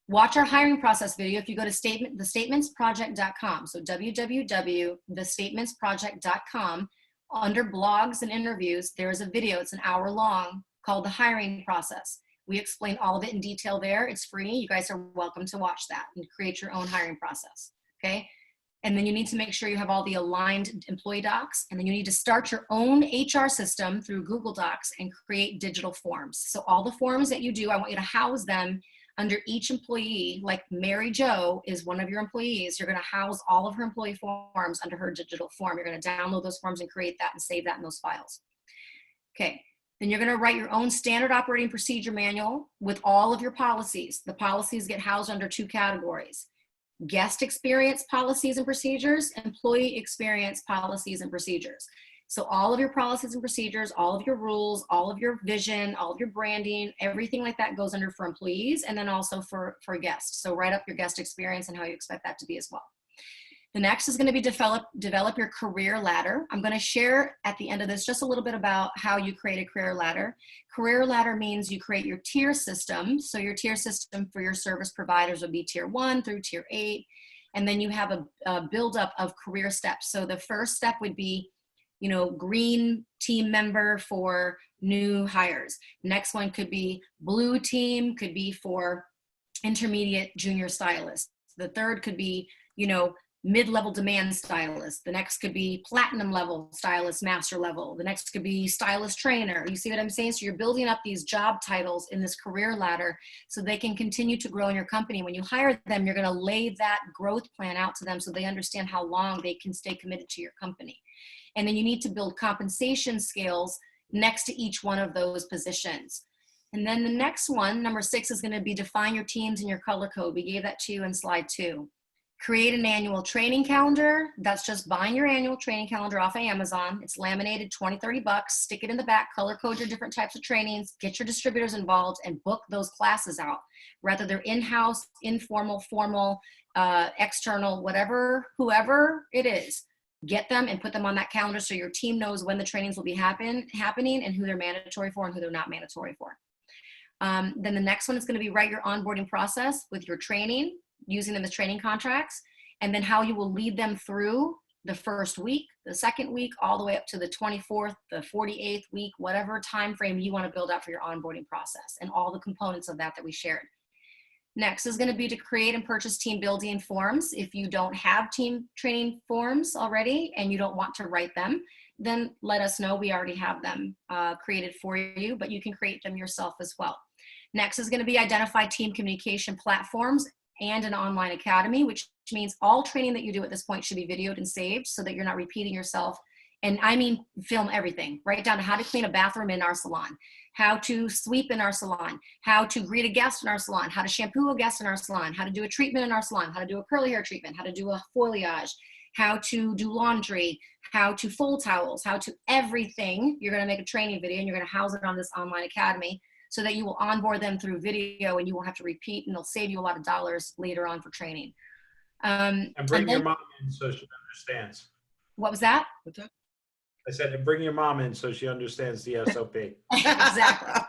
Watch our hiring process video if you go to thestatementsproject.com. So www.thestatementsproject.com. Under blogs and interviews, there is a video. It's an hour long called The Hiring Process. We explain all of it in detail there. It's free. You guys are welcome to watch that and create your own hiring process, okay? And then you need to make sure you have all the aligned employee docs. And then you need to start your own HR system through Google Docs and create digital forms. So all the forms that you do, I want you to house them under each employee. Like Mary Jo is one of your employees. You're going to house all of her employee forms under her digital form. You're going to download those forms and create that and save that in those files. Okay. Then you're going to write your own standard operating procedure manual with all of your policies. The policies get housed under 2 categories: guest experience policies and procedures, employee experience policies and procedures. So all of your policies and procedures, all of your rules, all of your vision, all of your branding, everything like that goes under for employees and then also for guests. So write up your guest experience and how you expect that to be as well. The next is going to be develop your career ladder. I'm going to share at the end of this just a little bit about how you create a career ladder. Career ladder means you create your tier system. So your tier system for your service providers would be tier 1 through tier 8. And then you have a buildup of career steps. So the first step would be, you know, green team member for new hires. Next one could be blue team, could be for intermediate junior stylists. The third could be, you know, mid-level demand stylist. The next could be platinum level stylist, master level. The next could be stylist trainer. You see what I'm saying? So you're building up these job titles in this career ladder so they can continue to grow in your company. When you hire them, you're going to lay that growth plan out to them so they understand how long they can stay committed to your company. And then you need to build compensation scales next to each one of those positions. And then the next one, number 6, is going to be define your teams and your color code. We gave that to you in slide 2. Create an annual training calendar. That's just buying your annual training calendar off of Amazon. It's laminated, $20-30. Stick it in the back, color code your different types of trainings, get your distributors involved, and book those classes out. Whether they're in-house, informal, formal, external, whatever, whoever it is, get them and put them on that calendar so your team knows when the trainings will be happening and who they're mandatory for and who they're not mandatory for. Then the next one is going to be write your onboarding process with your training, using them as training contracts, and then how you will lead them through the first week, the second week, all the way up to the 24th, the 48th week, whatever time frame you want to build out for your onboarding process and all the components of that we shared. Next is going to be to create and purchase team building forms. If you don't have team training forms already and you don't want to write them, then let us know. We already have them created for you, but you can create them yourself as well. Next is going to be identify team communication platforms and an online academy, which means all training that you do at this point should be videoed and saved so that you're not repeating yourself. And I mean, film everything, right down to how to clean a bathroom in our salon, how to sweep in our salon, how to greet a guest in our salon, how to shampoo a guest in our salon, how to do a treatment in our salon, how to do a curly hair treatment, how to do a foliage, how to do laundry, how to fold towels, how to everything. You're going to make a training video and you're going to house it on this online academy so that you will onboard them through video and you won't have to repeat, and it'll save you a lot of dollars later on for training. And bring your mom in so she understands. What was that? What's that? I said, and bring your mom in so she understands the SOP. Exactly.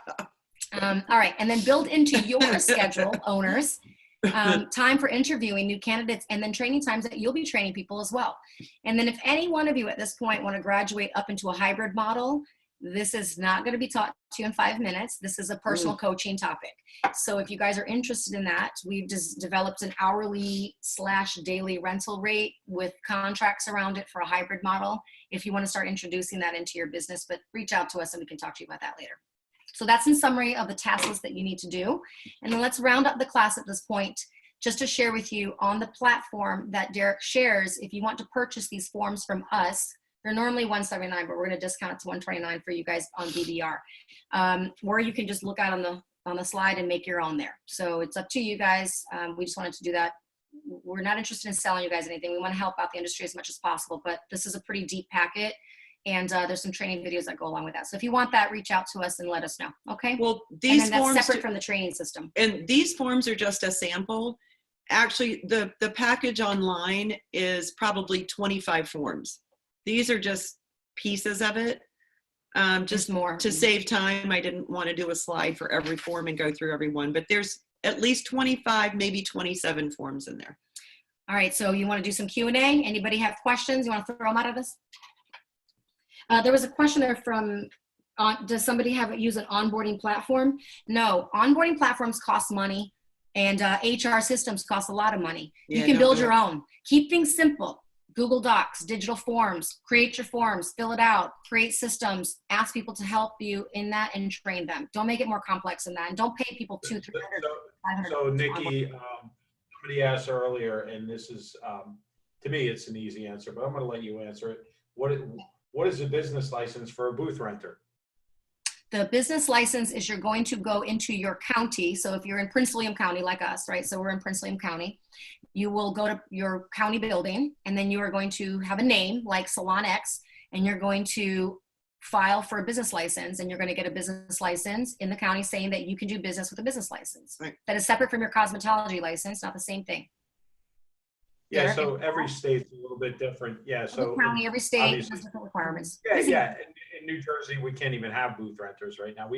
All right. And then build into your schedule, owners, time for interviewing new candidates and then training times that you'll be training people as well. And then if any one of you at this point want to graduate up into a hybrid model, this is not going to be taught to you in 5 minutes. This is a personal coaching topic. So if you guys are interested in that, we've just developed an hourly/daily rental rate with contracts around it for a hybrid model. If you want to start introducing that into your business, but reach out to us and we can talk to you about that later. So that's in summary of the task list that you need to do. And then let's round up the class at this point, just to share with you on the platform that Derek shares. If you want to purchase these forms from us, they're normally $179, but we're going to discount it to $129 for you guys on BBR. Or you can just look out on the slide and make your own there. So it's up to you guys. We just wanted to do that. We're not interested in selling you guys anything. We want to help out the industry as much as possible, but this is a pretty deep packet. And there's some training videos that go along with that. So if you want that, reach out to us and let us know. Okay. Well, these that's forms separate from the training system. And these forms are just a sample. Actually, the package online is probably 25 forms. These are just pieces of it. Just more to save time, I didn't want to do a slide for every form and go through every one, but there's at least 25, maybe 27 forms in there. All right, so you want to do some Q&A? Anybody have questions? You want to throw them out at us? There was a question there from, does somebody use an onboarding platform? No, onboarding platforms cost money, and HR systems cost a lot of money. Yeah, you can build your own. Keep things simple. Google Docs, digital forms, create your forms, fill it out, create systems, ask people to help you in that and train them. Don't make it more complex than that. And don't pay people $200, $300, $500. So Nikki, somebody asked earlier, and this is, to me, it's an easy answer, but I'm going to let you answer it. What is a business license for a booth renter? The business license is you're going to go into your county. So if you're in Prince William County like us, right? So we're in Prince William County. You will go to your county building and then you are going to have a name like Salon X and you're going to file for a business license and you're going to get a business license in the county saying that you can do business with a business license. Right. That is separate from your cosmetology license, not the same thing. Yeah, so every state's a little bit different. Yeah, so every county, every state has different requirements. Yeah. In New Jersey, we can't even have booth renters right now.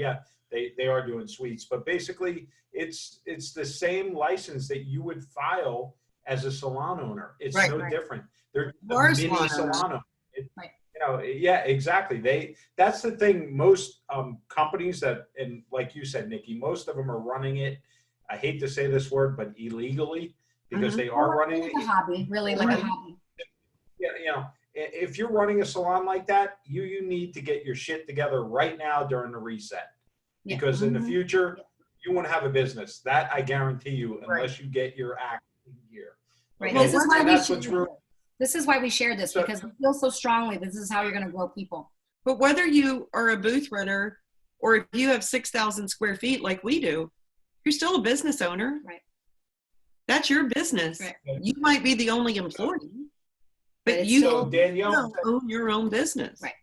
They are doing suites, but basically it's the same license that you would file as a salon owner. It's no different. They're a mini salon owner. You know, yeah, exactly. That's the thing. Most companies that, and like you said, Nikki, most of them are running it. I hate to say this word, but illegally. Because they are running like a hobby, really like a hobby. Yeah, you know, if you're running a salon like that, you need to get your shit together right now during the reset. Because in the future, you won't have a business. That I guarantee you, unless you get your act in gear. Right. Okay? This is why we share this, because we feel so strongly this is how you're going to grow people. But whether you are a booth renter or if you have 6,000 square feet like we do, you're still a business owner. Right. That's your business. Right. You might be the only employee, but you still own your own business. Right.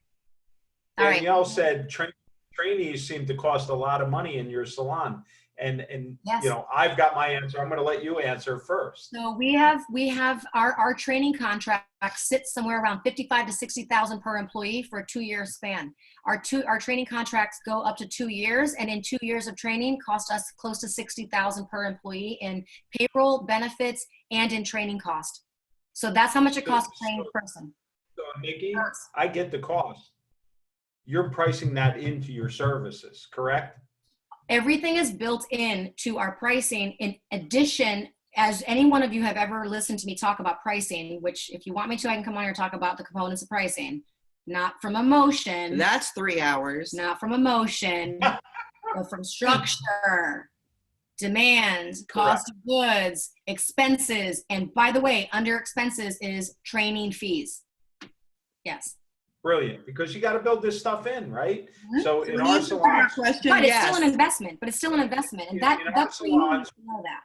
Danielle said trainees seem to cost a lot of money in your salon. And yes. You know, I've got my answer. I'm going to let you answer first. So we have our training contract sits somewhere around 55 to 60,000 per employee for a 2-year span. Our training contracts go up to 2 years, and in 2 years of training cost us close to 60,000 per employee in payroll, benefits, and in training cost. So that's how much it costs to train a person. So Nikki, I get the cost. You're pricing that into your services, correct? Everything is built in to our pricing. In addition, as any one of you have ever listened to me talk about pricing, which if you want me to, I can come on here and talk about the components of pricing, not from emotion. That's 3 hours. Not from emotion, but from structure. demand, cost of goods, expenses, and by the way, under expenses is training fees. Yes. Brilliant, because you got to build this stuff in, right? Mm-hmm. So in our salons, question, but it's yes. still an investment. But it's still an investment, and that's where you need to know that.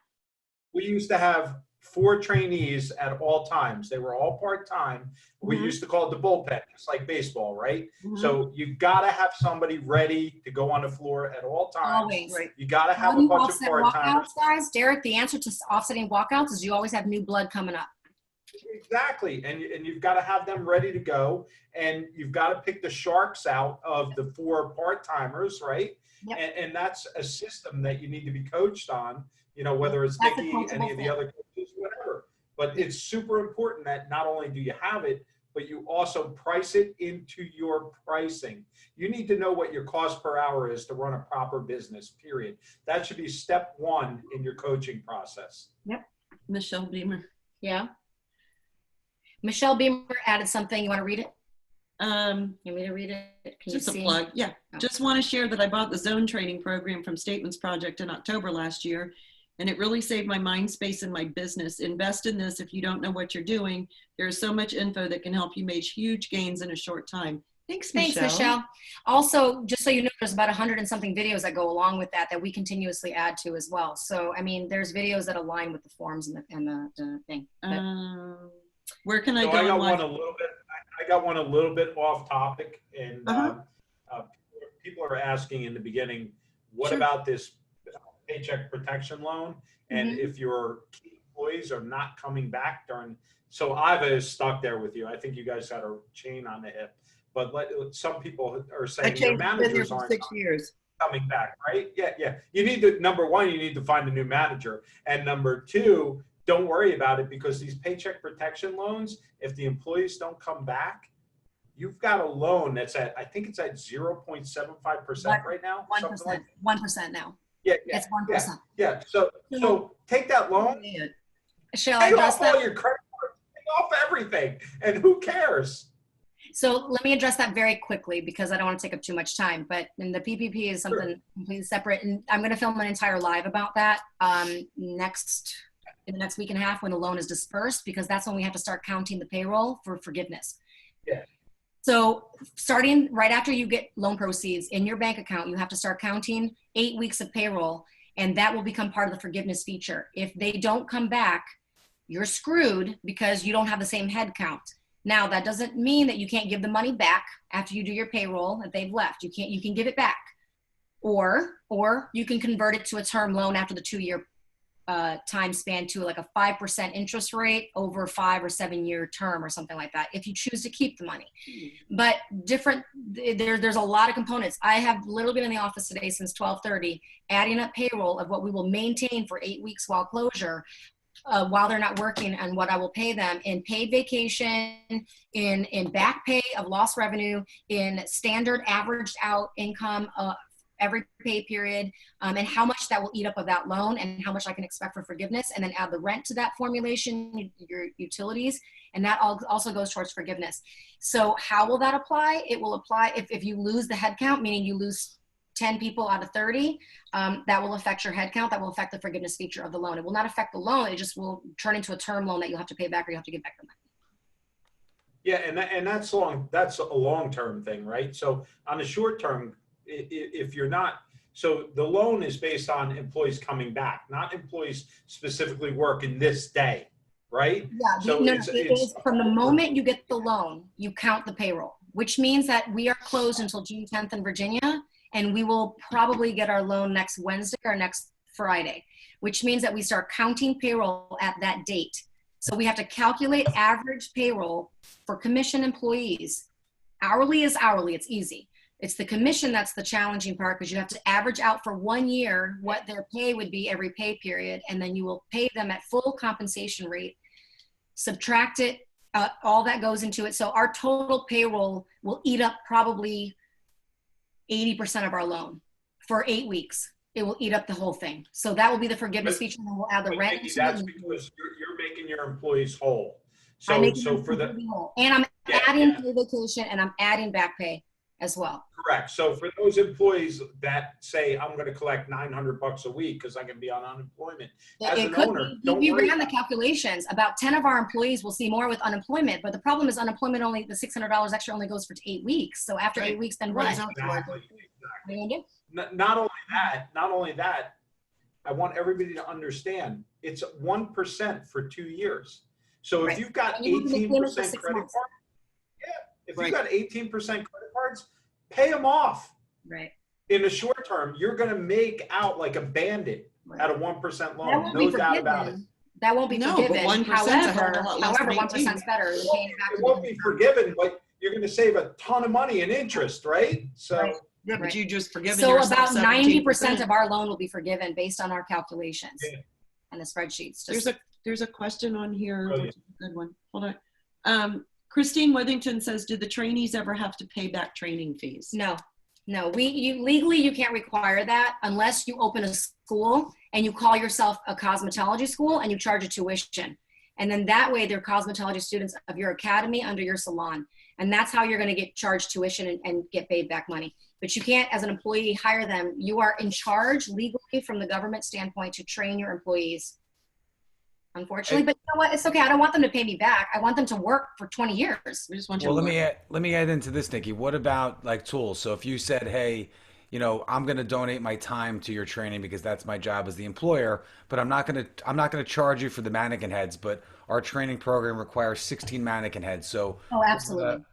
we used to have 4 trainees at all times. They were all part-time. We Mhm. used to call it the bullpen, just like baseball, right? Mhm. So you got to have somebody ready to go on the floor at all times. Always. Right. You got to How have do a you bunch of offset part-timers. walkouts, guys? Derek, the answer to offsetting walkouts is you always have new blood coming up. Exactly. And you've got to have them ready to go. And you've got to pick the sharks out of the 4 part-timers, right? Yep. And that's a system that you need to be coached on, you know, whether it's That's a Nikki, coachable any of the thing. other coaches, whatever. But it's super important that not only do you have it, but you also price it into your pricing. You need to know what your cost per hour is to run a proper business, period. That should be step 1 in your coaching process. Yep. Michelle Beamer. Yeah. Michelle Beamer added something. You want to read it? You want me to read it? Can Just you a see? plug. Yeah. Oh. Just want to share that I bought the zone training program from Statements Project in October last year, and it really saved my mind space in my business. Invest in this if you don't know what you're doing. There's so much info that can help you make huge gains in a short time. Thanks, Michelle. Also, just so you know, there's about 100 and something videos that go along with that we continuously add to as well. So, I mean, there's videos that align with the forms and the thing. Where can I So go? I got and watch? one a little bit. I got one a little bit off topic, and people are asking in the beginning, what Sure. about this paycheck protection loan? And Mhm. if your key employees are not coming back during, so I've is stuck there with you. I think you guys got a chain on the hip, but some people are I saying your changed been there managers for aren't 6 years. coming back, right? Yeah. You need to, number 1, you need to find a new manager. And number 2, don't worry about it, because these paycheck protection loans, if the employees don't come back, you've got a loan that's at, I think it's at 0.75% right now. 1%. Like 1% now. yeah. It's 1%. Yeah. So take that loan, Shall I pay address off all that? your credit cards, pay off everything, and who cares? So let me address that very quickly because I don't want to take up too much time. But the PPP is something completely separate, and I'm going to film an entire live about that in the next week and a half when the loan is dispersed, because that's when we have to start counting the payroll for forgiveness. Yeah. So starting right after you get loan proceeds in your bank account, you have to start counting 8 weeks of payroll, and that will become part of the forgiveness feature. If they don't come back, you're screwed because you don't have the same head count. Now, that doesn't mean that you can't give the money back after you do your payroll if they've left. You can give it back. Or you can convert it to a term loan after the 2-year time span to like a 5% interest rate over 5 or 7 year term or something like that, if you choose to keep the money. But there's a lot of components. I have literally been in the office today since 12:30, adding up payroll of what we will maintain for 8 weeks while closure, while they're not working, and what I will pay them in paid vacation, in back pay of lost revenue, in standard averaged out income every pay period, and how much that will eat up of that loan, and how much I can expect for forgiveness, and then add the rent to that formulation, your utilities, and that also goes towards forgiveness. So how will that apply? It will apply if you lose the head count, meaning you lose 10 people out of 30, that will affect your head count. That will affect the forgiveness feature of the loan. It will not affect the loan. It just will turn into a term loan that you'll have to pay back, or you have to give back the money. Yeah, and that's a long-term thing, right? So on the short term, if you're not, so the loan is based on employees coming back, not employees specifically working this day, right? Yeah, So it is from the moment you get the loan, you count the payroll, which means that we are closed until June 10th in Virginia, and we will probably get our loan next Wednesday or next Friday, which means that we start counting payroll at that date. So we have to calculate average payroll for commission employees. Hourly is hourly, it's easy. It's the commission that's the challenging part, because you have to average out for 1 year what their pay would be every pay period, and then you will pay them at full compensation rate, subtract it, all that goes into it. So our total payroll will eat up probably 80% of our loan for 8 weeks. It will eat up the whole thing. So that will be the forgiveness feature, and then we'll add the rent. Nikki, that's because you're making your employees whole. So for the whole. And I'm adding pay vacation, and I'm adding back pay, as well. Correct. So for those employees that say, I'm going to collect $900 a week because I can be on unemployment, as It an could owner, be. don't We worry ran the about it. calculations. About 10 of our employees will see more with unemployment, but the problem is unemployment only, the $600 extra only goes for 8 weeks. So after 8 weeks, then what is it? Exactly. What are you gonna do? Not only that, I want everybody to understand it's 1% for 2 years. So if Right. you've got And you have to make 18% payments for 6 credit months. card, if Right. you got 18% credit cards, pay them off. Right. In the short term, you're going to make out like a bandit Right. at a 1% That loan. won't No be doubt about it. forgiven. That won't be No, but forgiven. 1% 's a hell of a lot less However, than 1% is better than paying it back It to won't the be forgiven, but you're going to save a ton of money in interest, right? So Right. Yeah, but Right. you just forgiven So yourself about 90% 17%. of our loan will be forgiven based on our calculations Yeah. and the spreadsheets. There's a question on here. Brilliant. Which is a good one. Hold on. Christine Withington says, "Did the trainees ever have to pay back training fees?" No, legally you can't require that unless you open a school and you call yourself a cosmetology school and you charge a tuition. And then that way they're cosmetology students of your academy under your salon. And that's how you're going to get charged tuition and get paid back money. But you can't, as an employee, hire them. You are in charge legally from the government standpoint to train your employees. Unfortunately, but you know what? It's okay. I don't want them to pay me back. I want them to work for 20 years. We just want you Well, to let work. me add into this, Nikki. What about like tools? So if you said, hey, I'm going to donate my time to your training because that's my job as the employer, but I'm not going to charge you for the mannequin heads, but our training program requires 16 mannequin heads. So Oh, absolutely.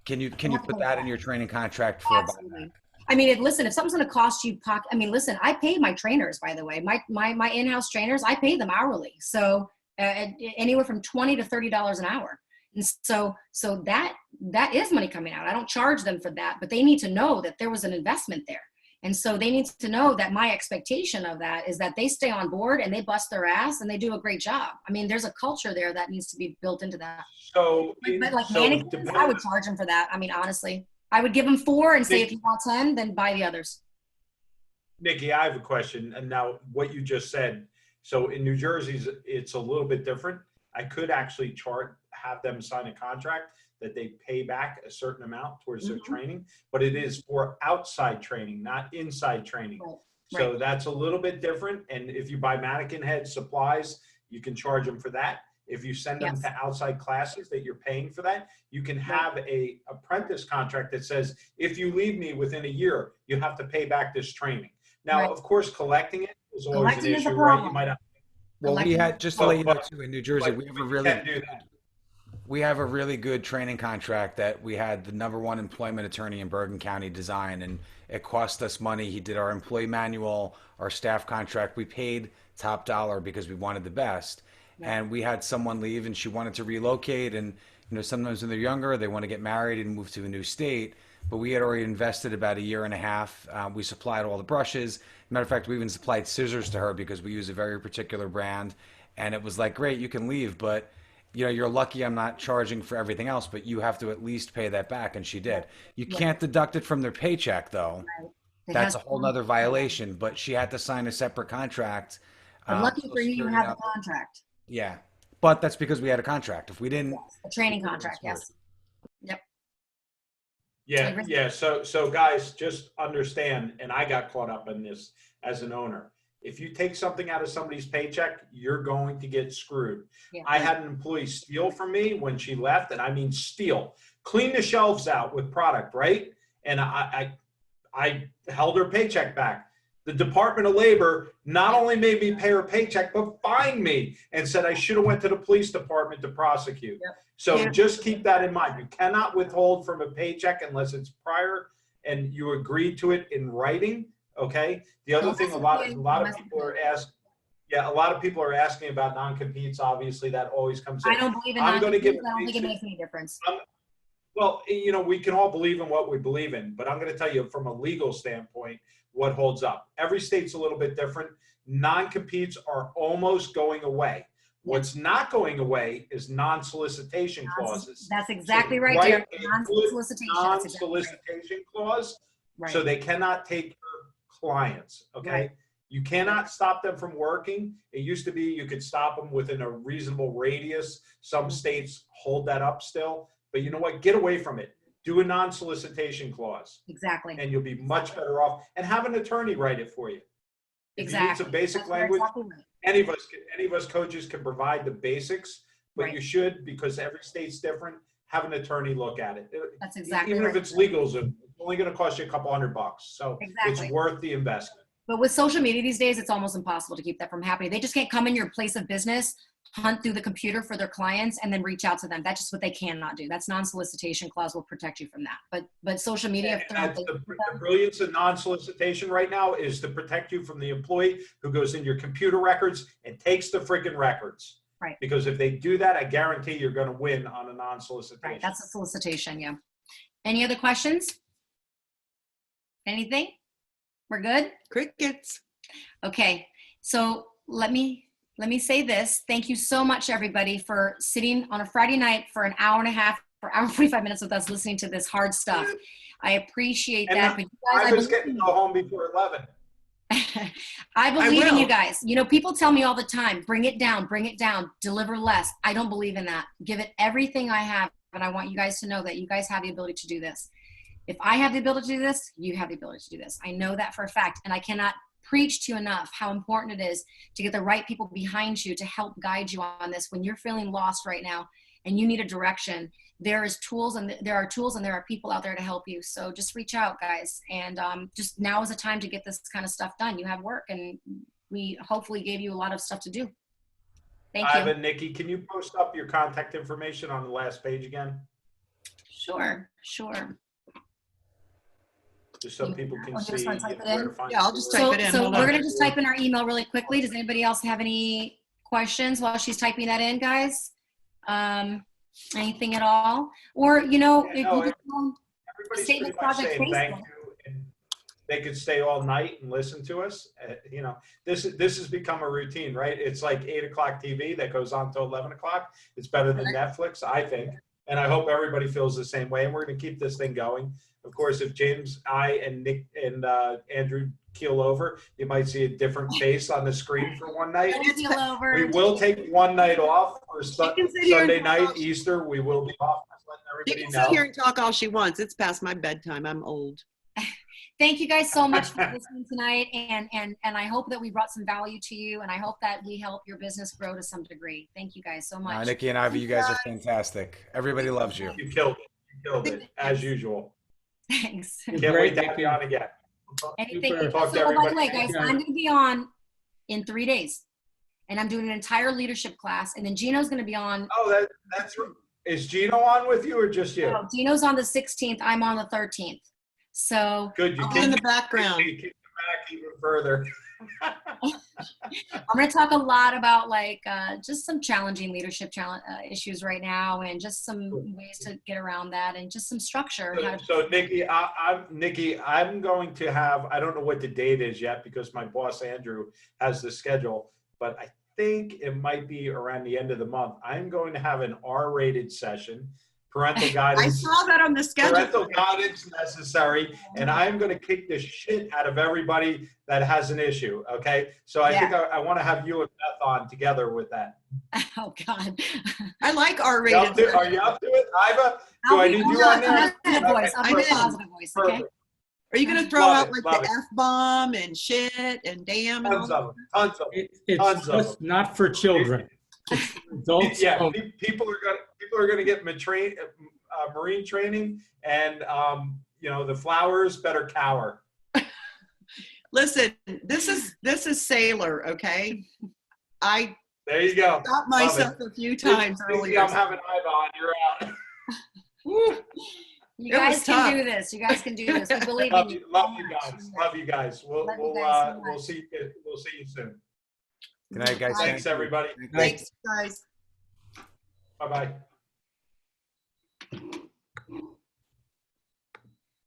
Can you put that in your training contract for a buyback? Absolutely. I mean, listen, if something's going to cost you listen, I pay my trainers, by the way, my in-house trainers, I pay them hourly. So anywhere from $20 to $30 an hour. And so that is money coming out. I don't charge them for that, but they need to know that there was an investment there. And so they need to know that my expectation of that is that they stay on board and they bust their ass and they do a great job. I mean, there's a culture there that needs to be built into that. But like mannequins, I would charge them for that. I mean, honestly, I would give them 4 and say, if you want 10, then buy the others. Nikki, I have a question. And now what you just said, so in New Jersey, it's a little bit different. I could actually have them sign a contract that they pay back a certain amount towards their training, but it is for outside training, not inside training. Right. So that's a little bit different. And if you buy mannequin head supplies, you can charge them for that. If you send them to outside classes that you're paying for that, you can have a apprentice contract that says, if you leave me within a year, you have to pay back this training. Now, of course, collecting it is always an issue, right? You might have. Well, we had, just to let you know too, in New Jersey, we have a really good training contract that we had the #1 employment attorney in Bergen County design, and it cost us money. He did our employee manual, our staff contract. We paid top dollar because we wanted the best. And we had someone leave and she wanted to relocate, and sometimes when they're younger, they want to get married and move to a new state. But we had already invested about a year and a half. We supplied all the brushes. Matter of fact, we even supplied scissors to her because we use a very particular brand. And it was like, great, you can leave, but you're lucky I'm not charging for everything else, but you have to at least pay that back. And she did. You can't deduct it from their paycheck, though. Right. That's a whole nother violation, but she had to sign a separate contract. But lucky for you, you have a contract. Yeah. But that's because we had a contract. If we didn't. A training contract, yes. Yep. Yeah. So guys, just understand, and I got caught up in this as an owner. If you take something out of somebody's paycheck, you're going to get screwed. Yeah. I had an employee steal from me when she left, and I mean steal, clean the shelves out with product, right? And I held her paycheck back. The Department of Labor not only made me pay her paycheck, but fined me and said I should have went to the police department to prosecute. Yep. So just keep that in mind. You cannot withhold from a paycheck unless it's prior and you agreed to it in writing. Okay. The other thing, a lot of people are asking. Yeah, a lot of people are asking about non-competes. Obviously, that always comes in. I don't believe in non-competes. I don't think it makes any difference. Well, we can all believe in what we believe in, but I'm going to tell you from a legal standpoint what holds up. Every state's a little bit different. Non-competes are almost going away. What's not going away is non-solicitation clauses. That's exactly right, dear. Non-solicitation clause, so they cannot take your clients, okay? Right. You cannot stop them from working. It used to be you could stop them within a reasonable radius. Some states hold that up still. But you know what? Get away from it. do a non-solicitation clause, Exactly. and you'll be much better off. And have an attorney write it for you. If you need Exactly. some basic That's language, exactly right. any of us coaches can provide the basics, but Right. you should, because every state's different, have an attorney look at it. That's exactly Even right. if it's legal Zoom, it's only going to cost you a couple $100. So Exactly. it's worth the investment. But with social media these days, it's almost impossible to keep that from happening. They just can't come in your place of business, hunt through the computer for their clients, and then reach out to them. That's just what they cannot do. That's non-solicitation clause will protect you from that. But social media. And the brilliance of non-solicitation right now is to protect you from the employee who goes in your computer records and takes the freaking records. Right. Because if they do that, I guarantee you're going to win on a non-solicitation. Right. That's a solicitation. Yeah. Any other questions? Anything? We're good? Crickets. Okay. So let me say this. Thank you so much, everybody, for sitting on a Friday night for an hour and a half, for hour and 45 minutes with us listening to this hard stuff. I appreciate And that. But you guys, I was getting to go home before 11. I believe in will. you guys. You know, people tell me all the time, bring it down, deliver less. I don't believe in that. Give it everything I have. And I want you guys to know that you guys have the ability to do this. If I have the ability to do this, you have the ability to do this. I know that for a fact. And I cannot preach to you enough how important it is to get the right people behind you to help guide you on this. When you're feeling lost right now and you need a direction, there are tools and there are people out there to help you. So just reach out, guys. And just now is the time to get this kind of stuff done. You have work, and we hopefully gave you a lot of stuff to do. Thank you. Ivan, Nikki, can you post up your contact information on the last page again? Sure. Just so people can you see just wanna type it where in? to find Yeah, I'll you. just type it in. So Hold we're on. going to just type in our email really quickly. Does anybody else have any questions while she's typing that in, guys? Anything at all? Or, you know, Yeah, if no, you just Everybody's Statement pretty much Project saying thank Facebook. you, and they could stay all night and listen to us. You know, this has become a routine, right? It's like 8 o'clock TV that goes on till 11 o'clock. It's better than Netflix, I think. And I hope everybody feels the same way. And we're going to keep this thing going. Of course, if James, I, and Nick and Andrew keel over, you might see a different face on the screen for one night. keel over. We will take one night off for can sit here and Sunday talk night, all- Easter. We will be off. Just letting She everybody can know. sit here and talk all she wants. It's past my bedtime. I'm old. Thank you guys so much for listening tonight. And I hope that we brought some value to you. And I hope that we help your business grow to some degree. Thank you guys so much. Nikki and Ivy, you guys are fantastic. Everybody loves you. You killed it. You killed it, as usual. Thanks. You're Can't great, wait to have Nikki. you on again. Anything. Super. Talk to So, by the way, everybody. guys, I'm going to be on in 3 days. And I'm doing an entire leadership class. And then Gino's going to be on. Oh, that's is Gino on with you or just you? Oh, Gino's on the 16th. I'm on the 13th. So Good. You I'll be in can the background. kick it back even further. I'm going to talk a lot about just some challenging leadership issues right now, and just some ways to get around that, and just some structure. So Nikki, I'm going to have, I don't know what the date is yet because my boss Andrew has the schedule, but I think it might be around the end of the month. I'm going to have an R-rated session. Parental I guidance. saw that on the schedule. Parental guidance necessary, and I'm going to kick the shit out of everybody that has an issue. Okay, so I think I want to have you and Beth on together with that. Oh God. I like You R-rated. up to- Are you up to it, Iva? Do I need you on there? Positive voice. I'll be I'm in. positive voice. Okay. Perfect. Are you going to throw Love out it, like love the it. F-bomb and shit and damn and all Tons that? of them. Tons of them. It's Tons of just not for children. It's for adults. Yeah, only. people are gonna get marine training, and the flowers better cower. Listen, this is Sailor, okay? I There you go. stopped myself a few times Nikki, earlier. I'm having Iva on. You're out. You It guys was can tough. do this. You guys can do this. We believe Love in you, you. love you guys. Love you guys. We'll Love you guys so we'll much. see you soon. Good night, guys. Thanks everybody. Thanks, guys. Bye bye.